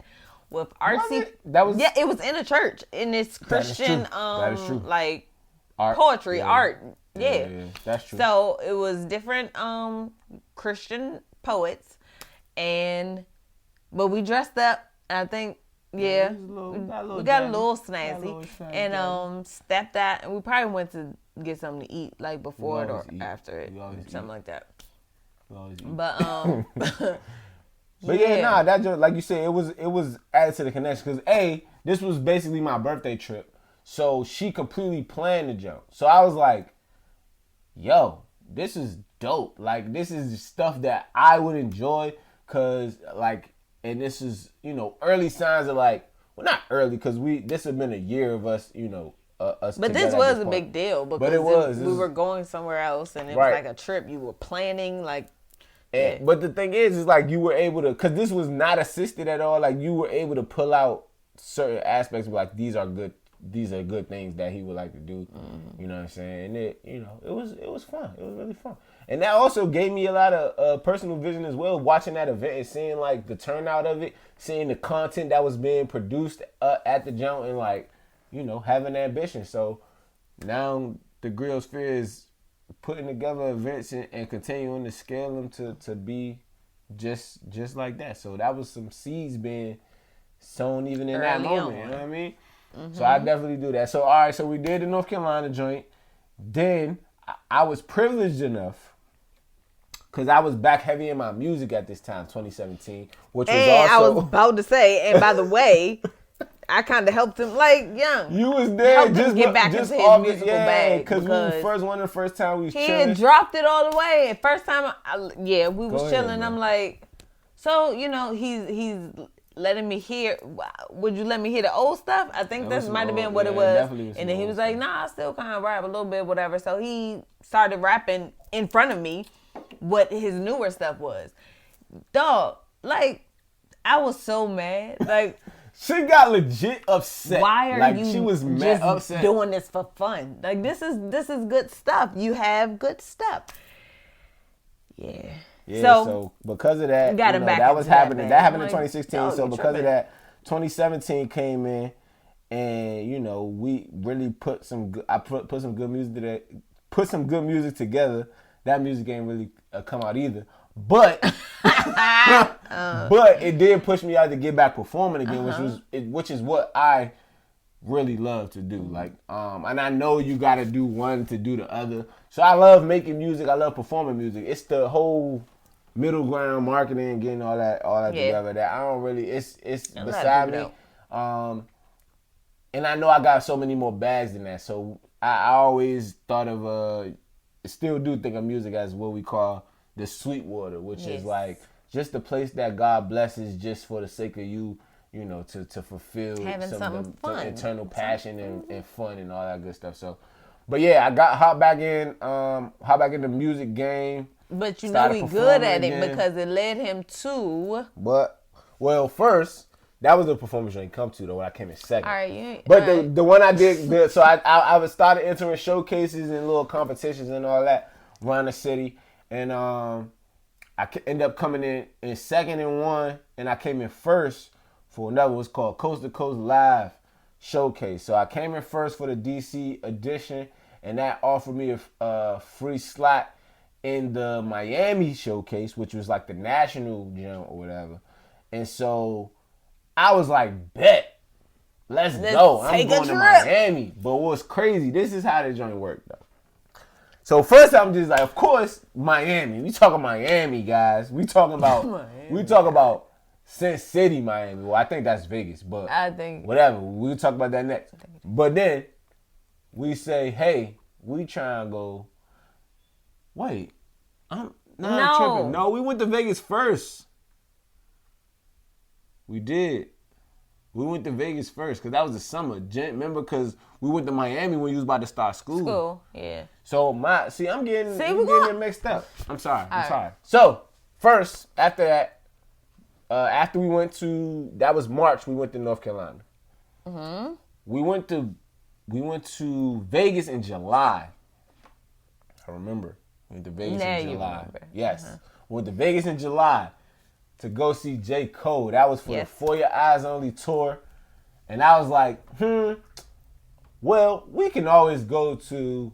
with artsy. It was in a church, and it's Christian,
that is true.
Like
art.
Poetry, art. Yeah,
that's true.
So it was different Christian poets, but we dressed up. I think we got a little snazzy, and stepped out, and we probably went to get something to eat, like before it or after it, something like that. But
but that just like you said, it was added to the connection, because this was basically my birthday trip, so she completely planned the jump. So I was like, yo, this is dope. Like, this is stuff that I would enjoy, because like, and this is, you know, early signs of like, well, not early, because this had been a year of us, you know.
But this was a big deal, because we were going somewhere else, and it was like a trip you were planning, like.
But the thing is like you were able to, because this was not assisted at all. Like you were able to pull out certain aspects of like these are good things that he would like to do. Mm-hmm. You know what I'm saying? And it was fun. It was really fun, and that also gave me a lot of personal vision as well. Watching that event and seeing like the turnout of it, seeing the content that was being produced at the jump, and like, you know, having ambition. So now the Grillsphere is putting together events and continuing to scale them to be just like that. So that was some seeds being sown even in that moment. You know what I mean? Mm-hmm. So I definitely do that. So all right, so we did the North Carolina joint. Then I was privileged enough, because I was back heavy in my music at this time, 2017, which was also.
I was about to say, and by the way. I kind of helped him, like, young.
You was there
just get back into his musical bag.
Because one of the first time we was chilling.
He had dropped it all the way. And first time, we was chilling. I'm like, so, you know, he's letting me hear. Would you let me hear the old stuff? I think that might have been what it was. And then he was like, nah, I still kind of rap a little bit, whatever. So he started rapping in front of me what his newer stuff was. Dog, like, I was so mad. Like.
She got legit upset.
Why are you
she was
just
upset.
doing this for fun? Like, this is good stuff. You have good stuff. Yeah.
Yeah. So because of that, that was happening. That happened in 2016. So because of that, 2017 came in, and you know we really put some good music together. That music ain't really come out either. But but it did push me out to get back performing again, which is what I really love to do. Like, and I know you got to do one to do the other. So I love making music. I love performing music. It's the whole middle ground marketing, getting all that together. That I don't really. It's beside me. And I know I got so many more bags than that. So I always thought of still do think of music as what we call the sweet water, which is like just the place that God blesses just for the sake of you know, to fulfill some internal passion and fun and all that good stuff. So, but yeah, I got hop back in the music game.
But you know
started
he good
performing
at it
again.
because it led him to.
But first that was the performance I didn't come to though when I came in second.
All right,
But the one I did, so I was started entering showcases and little competitions and all that around the city, and I ended up coming in second in one, and I came in first for another. What's called Coast to Coast Live Showcase. So I came in first for the DC edition, and that offered me a free slot in the Miami showcase, which was like the national jump or whatever. And so I was like, bet, let's go. I'm going to Miami. But what's crazy, this is how the joint worked though. So first I'm just like, of course, Miami. We talking Miami, guys. We talking about Sin City, Miami. Well, I think that's Vegas, but
I think
whatever. We'll talk about that next. But then we say, hey, we try and go. Wait, I'm tripping. No, we went to Vegas first. We did. We went to Vegas first because that was the summer. Remember, because we went to Miami when you was about to start school.
Yeah.
So I'm getting it mixed up. I'm sorry.
Right.
So first, after that, after we went to, that was March, we went to North Carolina. Mm-hmm. We went to Vegas in July. I remember. We went to Vegas in July.
Remember.
Yes. We went to Vegas in July to go see J. Cole. That was for the For Your Eyes Only tour. And I was like, well, we can always go to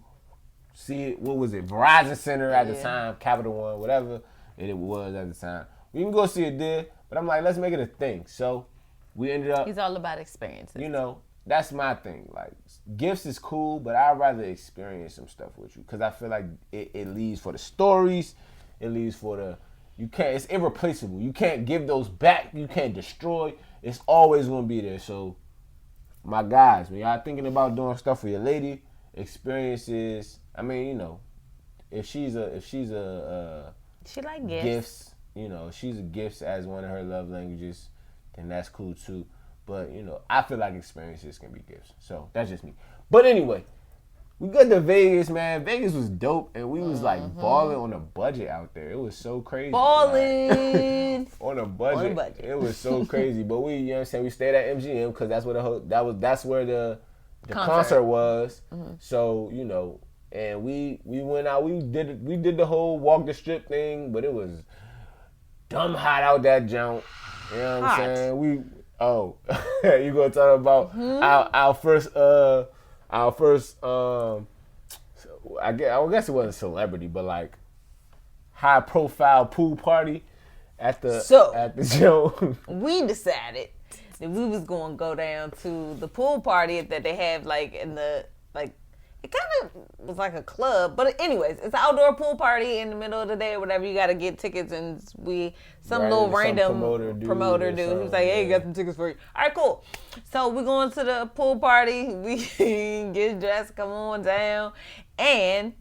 see it. What was it? Verizon Center at the time, Capital One, whatever it was at the time. We can go see it there. But I'm like, let's make it a thing. So we ended up.
He's all about experiences.
You know, that's my thing. Like, gifts is cool, but I'd rather experience some stuff with you. Because I feel like it leaves for the stories. It leaves for the. It's irreplaceable. You can't give those back. You can't destroy. It's always going to be there. So, my guys, when y'all thinking about doing stuff for your lady, experiences, I mean, you know, if she's a
she like
gifts, you know, she's a gifts as one of her love languages, then that's cool too. But, you know, I feel like experiences can be gifts. So, that's just me. But anyway, we got to Vegas, man. Vegas was dope, and we was like balling on a budget out there. It was so crazy.
Balling
on a budget. It was so crazy. But we, you know what I'm saying, we stayed at MGM because that's where that's where the concert was. Mm-hmm. So, you know, and we went out. We did the whole walk the strip thing, but it was dumb hot out that jump. You know what I'm saying? you gonna talk about our first I guess it wasn't a celebrity, but like high profile pool party at the show.
We decided that we was gonna go down to the pool party that they have like in the like it kind of was like a club, but anyways, it's an outdoor pool party in the middle of the day or whatever. You gotta get tickets, and some random promoter dude. He was like, "Hey, got some tickets for you." All right, cool. So we're going to the pool party. We get dressed, come on down, and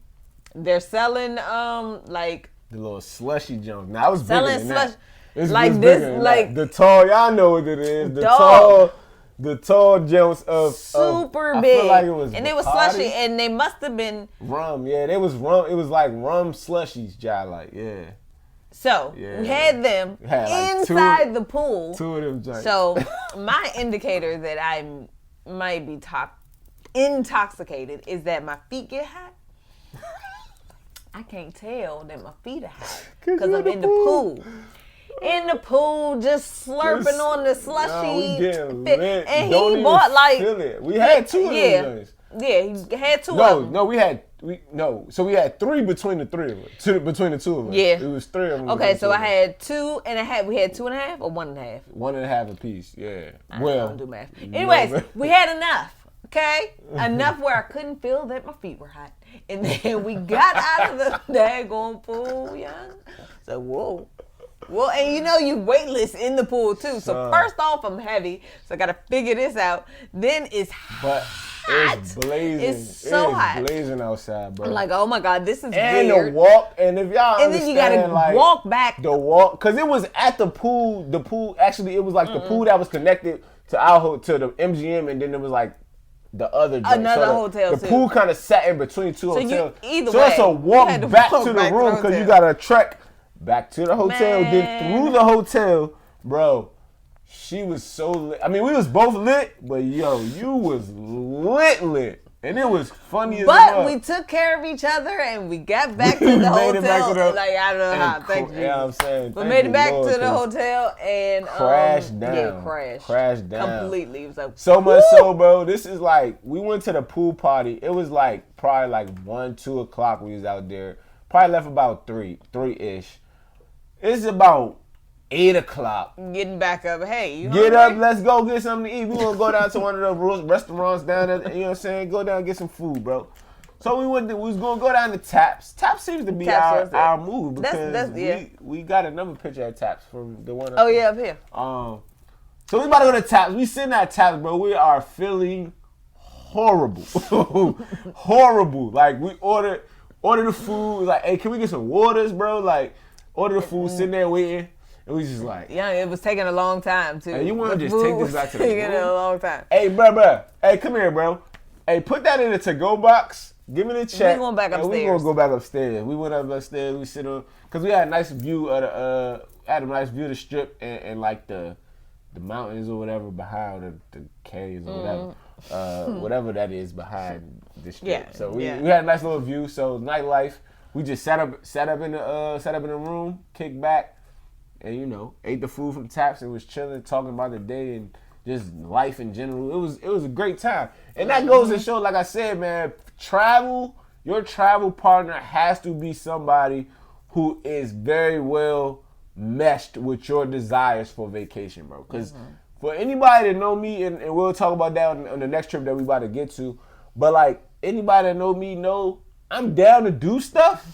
they're selling like
the little slushy junk. Now I was
selling
bigger than
slush.
It's
like this, like
the tall. Y'all know what it is. The tall jumps of
super big.
I feel like it was
and they was slushy, and they must have been
rum. Yeah, they was rum. It was like rum slushies, like
So we had them inside the pool.
Two of them joints.
So my indicator that I might be intoxicated is that my feet get hot. I can't tell that my feet are hot because I'm in the pool. In the pool, just slurping on the slushy.
Lit.
And he bought like
we had two of them.
Yeah, he had two of them.
No, we had three between the three of us. Between the two of us.
Yeah.
It was three of them.
Okay, so I had 2.5. We had 2.5 or 1.5?
1.5 apiece, yeah.
I don't do math. Anyways, we had enough. Okay? Enough where I couldn't feel that my feet were hot. And then we got out of the daggone pool, young. So, whoa. Well, and you know you weightless in the pool too. So first off, I'm heavy, so I gotta figure this out. Then it's hot.
But it's blazing.
It's so hot.
It's blazing outside, bro.
I'm like, oh my God, this is
and
weird.
And the walk, and if y'all
and then you gotta
like,
walk back.
The walk, because it was at the pool. The pool, actually, it was like the pool that was connected to the MGM, and then it was like the other joint.
Another
so
hotel,
the
too.
pool kind of sat in between two
So
hotels.
either
so
way,
it's a
you
walk
had to
back
walk
to the
back to
room
the
because you
hotel.
got to trek back to the hotel, then
Man.
through the hotel, bro. She was so lit. I mean, we was both lit, but yo, you was lit. And it was funny as
But we took care of each other and we got back to the
made it back
hotel.
to the-
Like, I don't know how.
and
Thank you.
Yeah, I'm saying.
But
thank
made
you,
it back
Lord,
to the
'cause
hotel and
crashed down.
Yeah, crashed
down.
completely. It was like,
So much
woo!
so, bro. This is like we went to the pool party. It was like probably like 1, 2 o'clock. We was out there. Probably left about 3-ish. It's about 8 o'clock.
Getting back up. Hey, you
Get
hungry?
up, let's go get something to eat. We gonna go down to one of the restaurants down there. You know what I'm saying? Go down and get some food, bro. So we was gonna go down to Taps. Taps seems to be
Taps was
our move because
That's yeah.
we got another picture at Taps from the one.
Oh yeah, up here.
So we about to go to Taps. We sitting at Taps, bro. We are feeling horrible, horrible. Like we order the food. Like, hey, can we get some waters, bro? Like, order the food, sitting there waiting, and we just like,
Yeah, it was taking a long time too.
Hey, you want to
The
just
food
take this
was
back to the
taking
room?
a long time.
Hey, bro. Hey, come here, bro. Hey, put that in the to-go box. Give me the check.
We going back
and we
upstairs.
gonna go back upstairs. We went up upstairs. We sit on because we had a nice view of the the strip and like the mountains or whatever behind the caves or whatever, whatever that is behind the strip.
Yeah,
So we
yeah.
had a nice little view. So nightlife. We just sat up in the room, kicked back, and you know ate the food from Taps and was chilling, talking about the day and just life in general. It was a great time, and that goes to show, like I said, man, your travel partner has to be somebody who is very well meshed with your desires for vacation, bro. Because for anybody that know me, and we'll talk about that on the next trip that we about to get to, but like anybody that know me know I'm down to do stuff.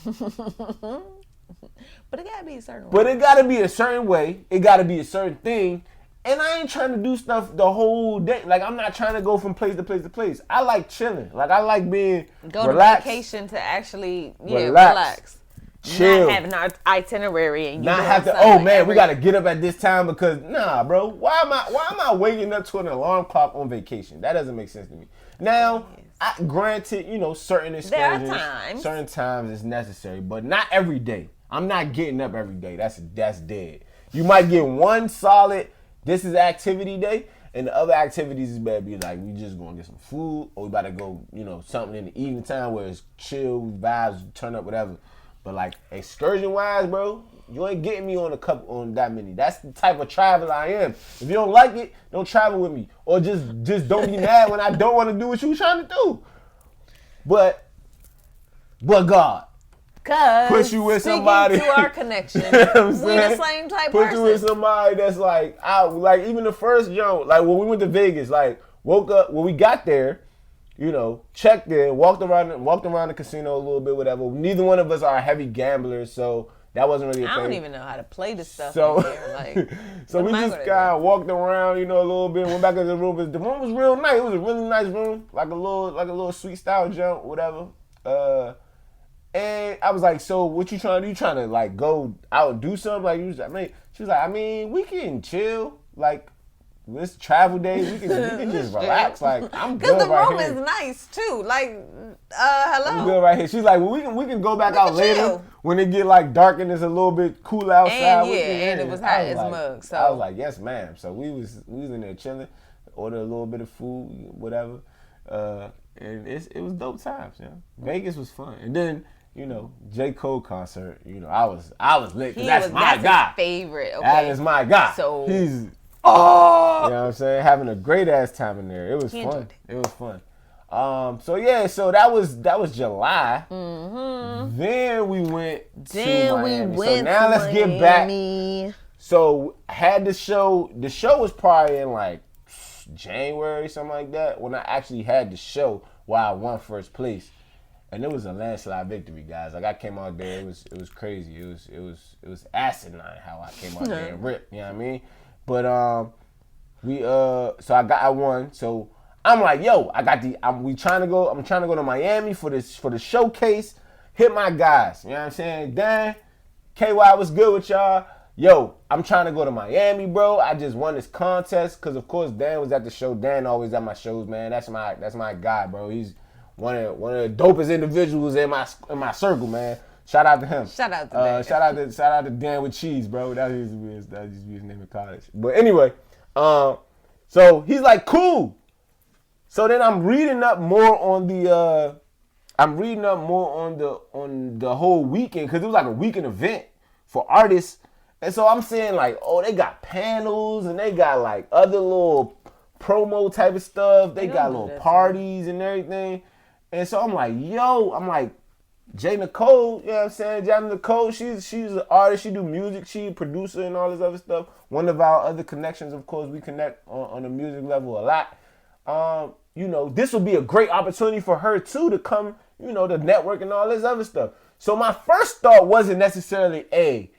But it gotta be a certain way.
But it gotta be a certain way. It gotta be a certain thing. And I ain't trying to do stuff the whole day. Like, I'm not trying to go from place to place to place. I like chilling. Like, I like being
Go
relaxed,
to vacation to actually
relax. Chill.
Not have an itinerary and you
Not
doing
have to,
something
oh man,
every-
we gotta get up at this time because, nah, bro. Why am I waking up to an alarm clock on vacation? That doesn't make sense to me. Now, granted, you know, certain excursions, certain times it's necessary, but not every day. I'm not getting up every day. That's dead. You might get one solid, this is activity day, and the other activities is better be like, we just gonna get some food, or we about to go, you know, something in the evening time where it's chill, vibes, turn up, whatever. But like excursion wise, bro, you ain't getting me on that many. That's the type of traveler I am. If you don't like it, don't travel with me. Or just don't be mad when I don't want to do what you trying to do. But God. Put you with somebody.
To our connection,
You know what I'm
we
saying?
the same type
Put
person.
you with somebody that's like out. Like even the first jump, like when we went to Vegas, like woke up when we got there, you know, checked in, walked around the casino a little bit, whatever. Neither one of us are heavy gamblers, so that wasn't really a thing.
I don't even know how to play this stuff
So,
in here. Like,
so we
what am I
just
gonna
kind of walked around, you know, a little bit. Went back in the room. But the room was real nice. It was a really nice room, like a little sweet style jump, whatever. And I was like, so what you trying to do? You trying to like go out and do something? Like she was like, I mean, we can chill. Like this travel day, we can just relax. Like I'm good
Because the
right
room
here.
is nice too. Like, hello.
I'm good right here. She's like, well, we can go back out
can
later
chill.
when it get like dark and it's a little bit cool outside.
And
We
yeah,
can-
and it was
I
hot as
like-
mug, so-
I was like, yes, ma'am. So we was in there chilling, ordered a little bit of food, whatever, and it was dope times. Yeah, Vegas was fun, and then. You know, J. Cole concert. You know, I was lit. 'Cause that's my guy.
His favorite. Okay.
That is my guy.
So
he's you know what I'm saying, having a great ass time in there. It was
He
fun.
enjoyed
It was fun. So yeah, so that was July.
Mm-hmm.
Then we went to Miami. So
to
now let's get back.
Miami.
So had the show. The show was probably in like January, something like that, when I actually had the show while I won first place. And it was a landslide victory, guys. Like I came out there, it was crazy. It was asinine how I came out there and ripped. You know what I mean? But so I won. So I'm like, yo, I'm trying to go to Miami for the showcase. Hit my guys. You know what I'm saying? Dan, KY was good with y'all. yo, I'm trying to go to Miami, bro. I just won this contest because, of course, Dan was at the show. Dan always at my shows, man. That's my guy, bro. He's one of the dopest individuals in my circle, man. Shout out to him.
Shout out to Dan.
Shout out to Dan with cheese, bro. That used to be his name in college. But anyway, so he's like, cool. So then I'm reading up more on the whole weekend because it was like a weekend event for artists. And so I'm saying like, oh, they got panels and they got like other little promo type of stuff. They got little parties and everything. And so I'm like, J. Nicole, you know what I'm saying? Jasmine Nicole, she's an artist. She do music. She a producer and all this other stuff. One of our other connections, of course, we connect on the music level a lot. This will be a great opportunity for her, too, to come, to network and all this other stuff. So my first thought wasn't necessarily,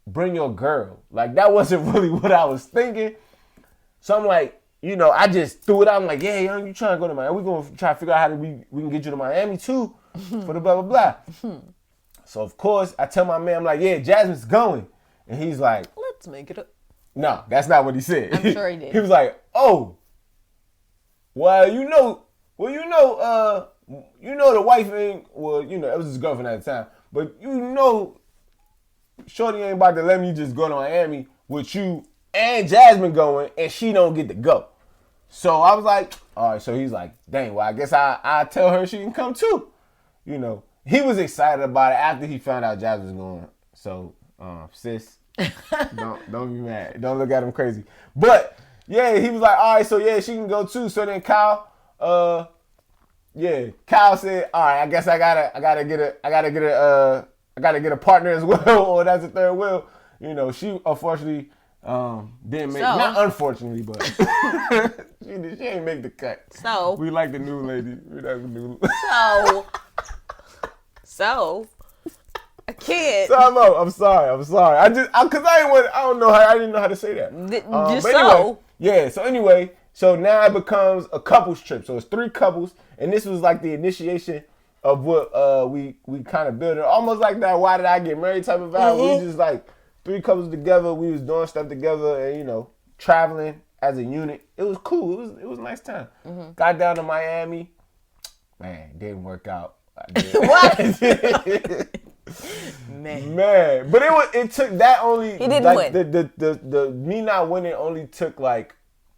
bring your girl. Like, that wasn't really what I was thinking. So I'm like, I just threw it out. I'm like, yeah, young, you trying to go to Miami? We're going to try to figure out how we can get you to Miami, too, for the blah, blah, blah. So, of course, I tell my man, I'm like, yeah, Jasmine's going. And he's like,
let's make it up.
No, that's not what he said.
I'm sure he did.
He was like, oh, well, the wife ain't, it was his girlfriend at the time, but Shorty ain't about to let me just go to Miami with you and Jasmine going, and she don't get to go. So I was like, all right. So he's like, dang, well, I guess I tell her she can come too. He was excited about it after he found out Jasmine was going. So, sis, don't be mad. Don't look at him crazy. But yeah, he was like, all right, so yeah, she can go too. So then Kyle said, all right, I guess I gotta get a partner as well, or that's a third wheel. She unfortunately didn't make, not unfortunately, but she ain't make the cut.
So
we like the new lady.
So a kid.
So I'm sorry. I didn't know how to say that. So anyway, so now it becomes a couples trip. So it's 3 couples, and this was like the initiation of what we kind of built it. Almost like that why did I get married type of vibe. Mm-hmm. We just like 3 couples together. We was doing stuff together and traveling as a unit. It was cool. It was a nice time. Mm-hmm. Got down to Miami. Man, didn't work out.
What?
Man, but it took that only.
He didn't
win. The me not winning only took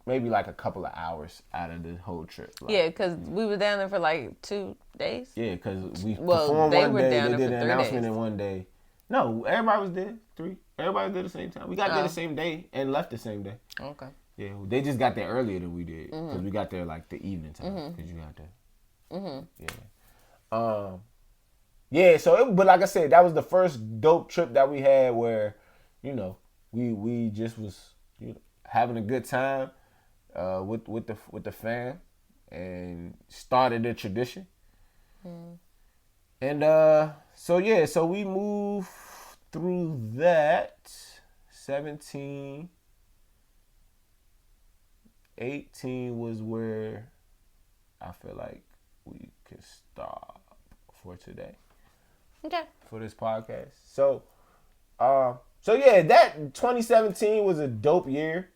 maybe a couple of hours out of the whole trip.
Because we were down there for 2 days.
Yeah, because we performed one day. They did an announcement in one day. No, everybody was there. 3. Everybody was there the same time. We got there the same day and left the same day.
Okay.
Yeah, they just got there earlier than we did because we got there the evening time because you got there. Mm-hmm. Yeah. But like I said, that was the first dope trip that we had where, we just was having a good time with the fam and started a tradition. And so we moved through that 17, 18 was where I feel like we could stop for today.
Okay.
For this podcast. So that 2017 was a dope year.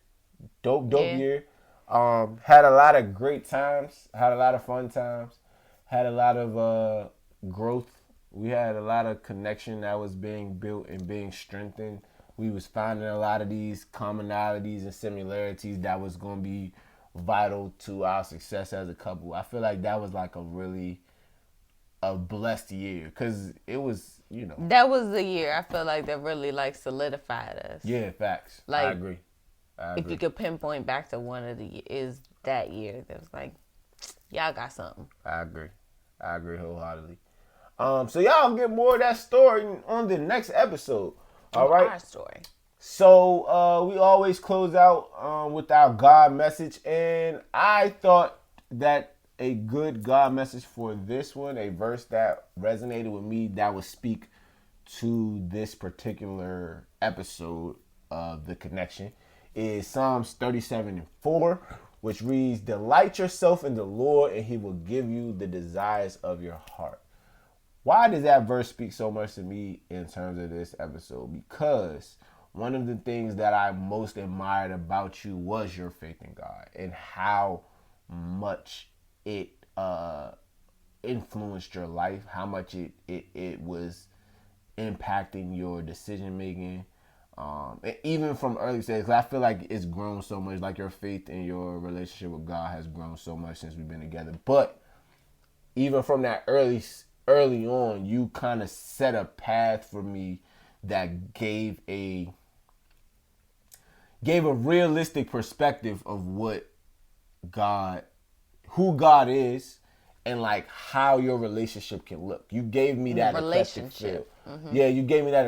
Dope year. Had a lot of great times. Had a lot of fun times. Had a lot of growth. We had a lot of connection that was being built and being strengthened. We was finding a lot of these commonalities and similarities that was going to be vital to our success as a couple. I feel like that was a blessed year because it was,
That was the year I feel like that really solidified us.
Yeah, facts. I agree.
If you could pinpoint back to one of is that year that was y'all got something.
I agree wholeheartedly. So y'all get more of that story on the next episode. All right.
Our story.
So we always close out with our God message, and I thought that a good God message for this one, a verse that resonated with me that would speak to this particular episode of The Connection, is Psalms 37:4, which reads, "Delight yourself in the Lord, and he will give you the desires of your heart." Why does that verse speak so much to me in terms of this episode? Because one of the things that I most admired about you was your faith in God and how much it influenced your life, how much it was impacting your decision making. And even from early stages, 'cause I feel like it's grown so much, like your faith and your relationship with God has grown so much since we've been together. But even from that early on, you kind of set a path for me that gave a realistic perspective of who God is, and like how your relationship can look. You gave me that eclectic feel. Mm-hmm. Yeah, you gave me that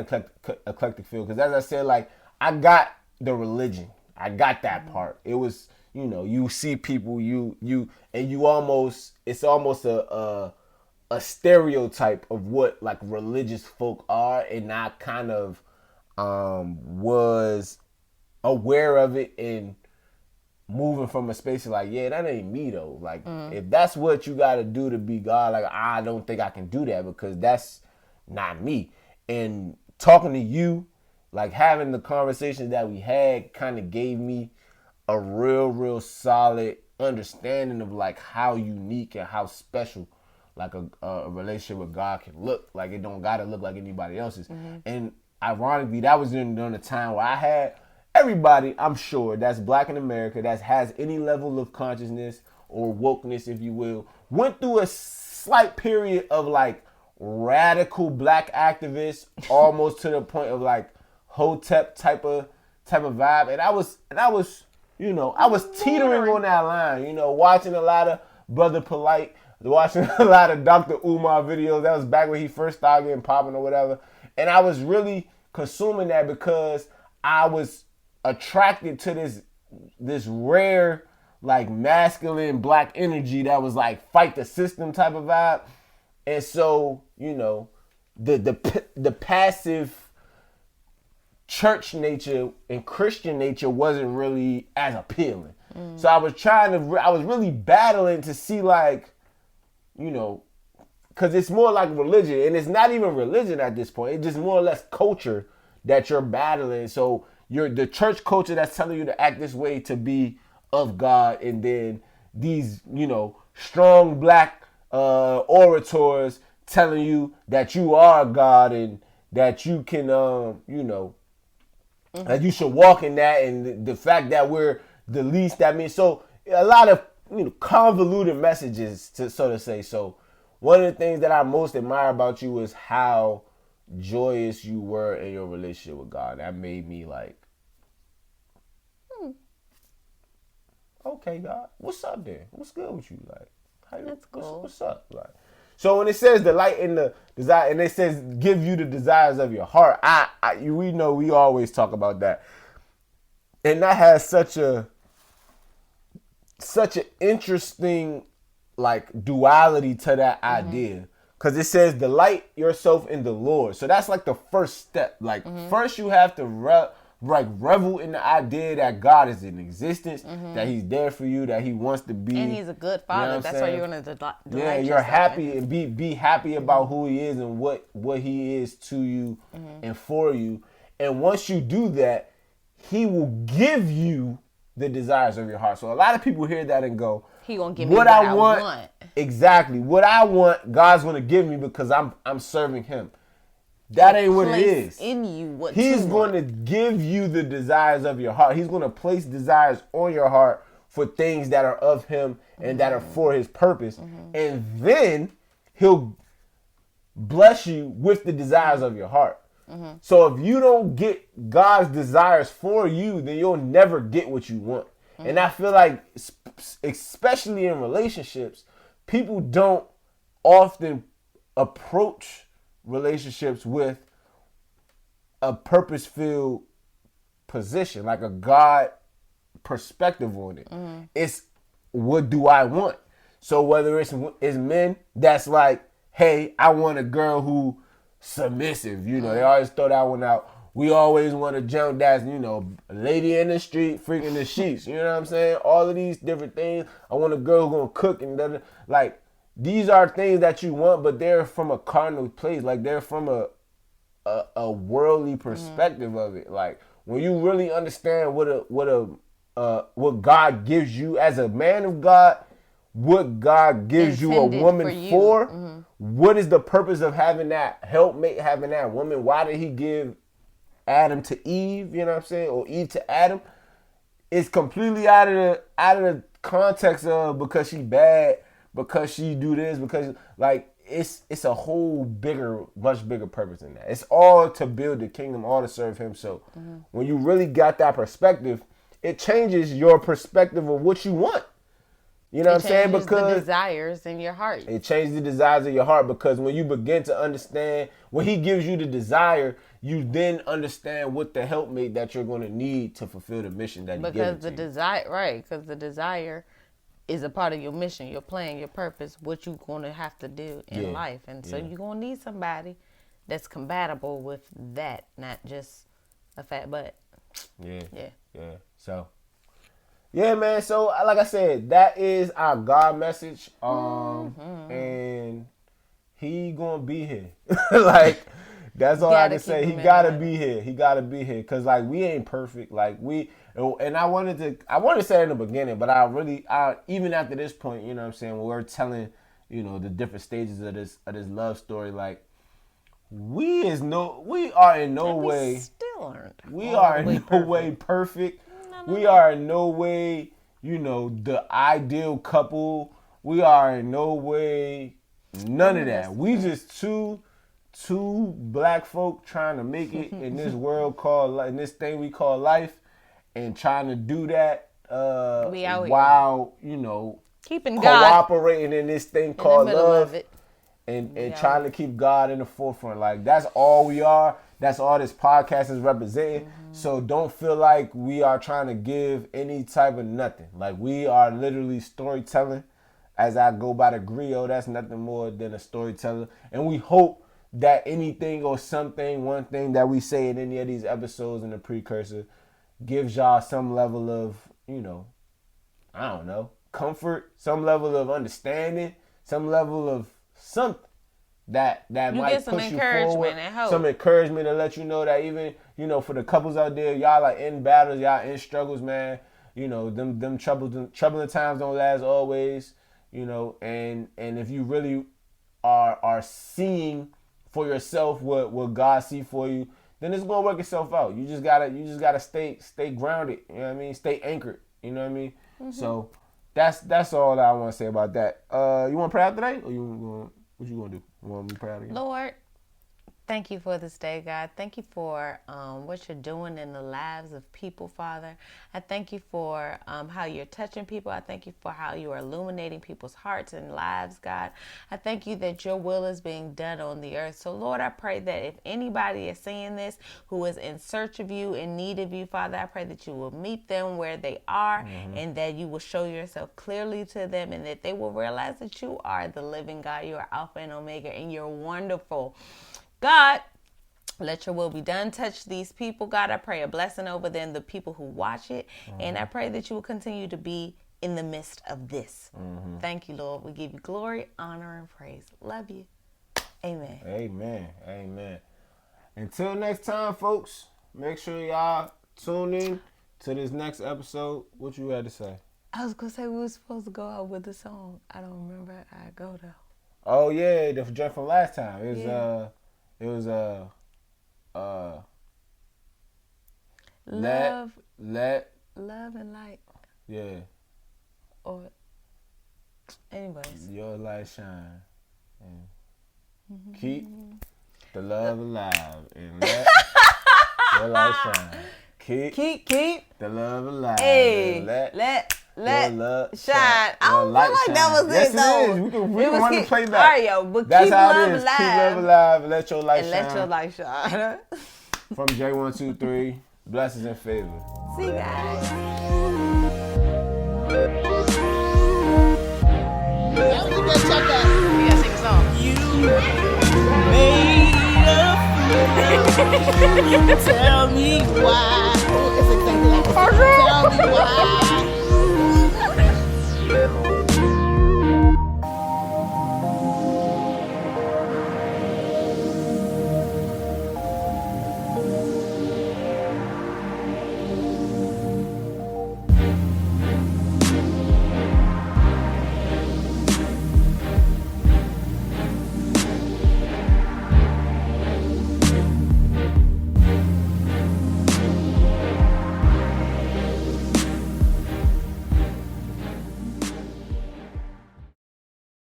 eclectic feel, because as I said, like, I got the religion, I got that part. It was, you see people, it's almost a stereotype of what like religious folk are, and I kind of was aware of it and moving from a space of like, yeah, that ain't me though. Like, if that's what you got to do to be God, like, I don't think I can do that, because that's not me. And talking to you, like having the conversation that we had, kind of gave me a real solid understanding of like how unique and how special like a relationship with God can look. Like, it don't gotta look like anybody else's. Mm-hmm. And ironically, that was during the time where I had everybody, I'm sure, that's black in America, that has any level of consciousness or wokeness, if you will, went through a slight period of like radical black activists, almost to the point of like Hotep type of vibe. And I was I was teetering on that line, watching a lot of Brother Polite, watching a lot of Dr. Umar videos. That was back when he first started getting popping or whatever. And I was really consuming that because I was attracted to this rare, like, masculine black energy that was like fight the system type of vibe. And so, the passive church nature and Christian nature wasn't really as appealing. So I was really battling to see, like, because it's more like religion, and it's not even religion at this point. It's just more or less culture that you're battling. So you're the church culture that's telling you to act this way to be of God, and then these, strong black orators telling you that you are God and that you can, that you should walk in that, and the fact that we're the least, that means, so a lot of convoluted messages, to so to say. So one of the things that I most admire about you is how joyous you were in your relationship with God. That made me like, okay, God, what's up there? What's good with you? Like,
that's cool.
What's up? Like, so when it says the light and the desire, and it says give you the desires of your heart, we know we always talk about that, and that has such an interesting like duality to that idea, because it says delight yourself in the Lord. So that's like the first step. Like, first you have to revel in the idea that God is in existence, that He's there for you, that He wants to be,
and He's a good Father. That's why you're gonna delight.
Yeah, you're happy and be happy about who He is and what He is to you and for you. And once you do that, He will give you the desires of your heart. So a lot of people hear that and go,
He gonna give me what I want.
Exactly. What I want, God's gonna give me because I'm serving Him. That ain't what it is.
In you what
He's going to give you the desires of your heart. He's going to place desires on your heart for things that are of Him and that are for His purpose. And then He'll bless you with the desires of your heart. So if you don't get God's desires for you, then you'll never get what you want. And I feel like, especially in relationships, people don't often approach relationships with a purpose-filled position, like a God perspective on it. It's, what do I want? So whether it's men that's like, hey, I want a girl who submissive, they always throw that one out. We always want a junk that's, lady in the street, freaking the sheets. You know what I'm saying? All of these different things. I want a girl who's gonna cook and like, these are things that you want, but they're from a carnal place. Like, they're from a worldly perspective of it. Like, when you really understand what God gives you as a man of God, what God gives you a
Intended
woman
for
for, what is the purpose of having that helpmate, having that woman? Why did he give Adam to Eve, you know what I'm saying, or Eve to Adam? It's completely out of the context of because she bad, because she do this, because like it's a whole much bigger purpose than that. It's all to build the kingdom, all to serve him. So when you really got that perspective, it changes your perspective of what you want. You know what I'm saying? Because
the desires in your heart.
It changes the desires of your heart, because when you begin to understand, when he gives you the desire, you then understand what the helpmate that you're going to need to fulfill the mission that he gives you.
Because the desire is a part of your mission, your plan, your purpose, what you're going to have to do in life. And so you're going to need somebody that's compatible with that, not just a fat butt.
Yeah. So, yeah, man. So, like I said, that is our God message. And he gonna be here. Like, that's all I can say. He gotta be here. He gotta be here. Cause like we ain't perfect. Like and I wanted to say it in the beginning, but I even after this point, you know what I'm saying, when we're telling, you know, the different stages of this love story, like we are in no way perfect. We are in no way, you know, the ideal couple. We are in no way none of that. We just two black folk trying to make it in this world in this thing we call life, and trying to do that while, you know,
keeping
cooperating in this thing called love,
and
trying to keep God in the forefront. Like, that's all we are. That's all this podcast is representing. So don't feel like we are trying to give any type of nothing. Like, we are literally storytelling. As I go by the griot, that's nothing more than a storyteller. And we hope that anything or something, one thing that we say in any of these episodes in the Precursor gives y'all some level of, you know, I don't know, comfort, some level of understanding, some level of something that might push you forward. And hope. Some encouragement to let you know that even, you know, for the couples out there, y'all are in battles, y'all in struggles, man. You know, them troubling times don't last always, you know, and if you really are seeing for yourself what God see for you, then it's gonna work itself out. You just gotta stay grounded. You know what I mean? Stay anchored. You know what I mean? So that's all that I want to say about that. You want to pray out today, or what you gonna do? You want me to pray out again?
Lord, thank you for this day, God. Thank you for what you're doing in the lives of people, Father. I thank you for how you're touching people. I thank you for how you are illuminating people's hearts and lives, God. I thank you that your will is being done on the earth. So, Lord, I pray that if anybody is seeing this who is in search of you, in need of you, Father, I pray that you will meet them where they are, and that you will show yourself clearly to them, and that they will realize that you are the living God. You are Alpha and Omega, and you're wonderful. God, let your will be done. Touch these people, God. I pray a blessing over them, the people who watch it. And I pray that you will continue to be in the midst of this. Thank you, Lord. We give you glory, honor, and praise. Love you. Amen.
Amen. Until next time, folks, make sure y'all tune in to this next episode. What you had to say?
I was going to say we were supposed to go out with the song. I don't remember how I go, though.
Oh, yeah, the joint from last time. It was
love and light.
Yeah.
Or anyways.
Your light shine. And keep the love alive and let your light shine. Keep the love alive.
Hey,
and
let
love
shine. I don't feel like that was
yes,
it though.
It is. We can run the playback.
All right, yo, but
that's
keep
how
love
it is.
alive.
Keep love alive and let your light shine.
Let your light shine.
From J123, blessings and favor.
See you guys.
That was a good check out. We gotta sing a song. You made a fool. Tell me why. It's exactly like this. Tell me why.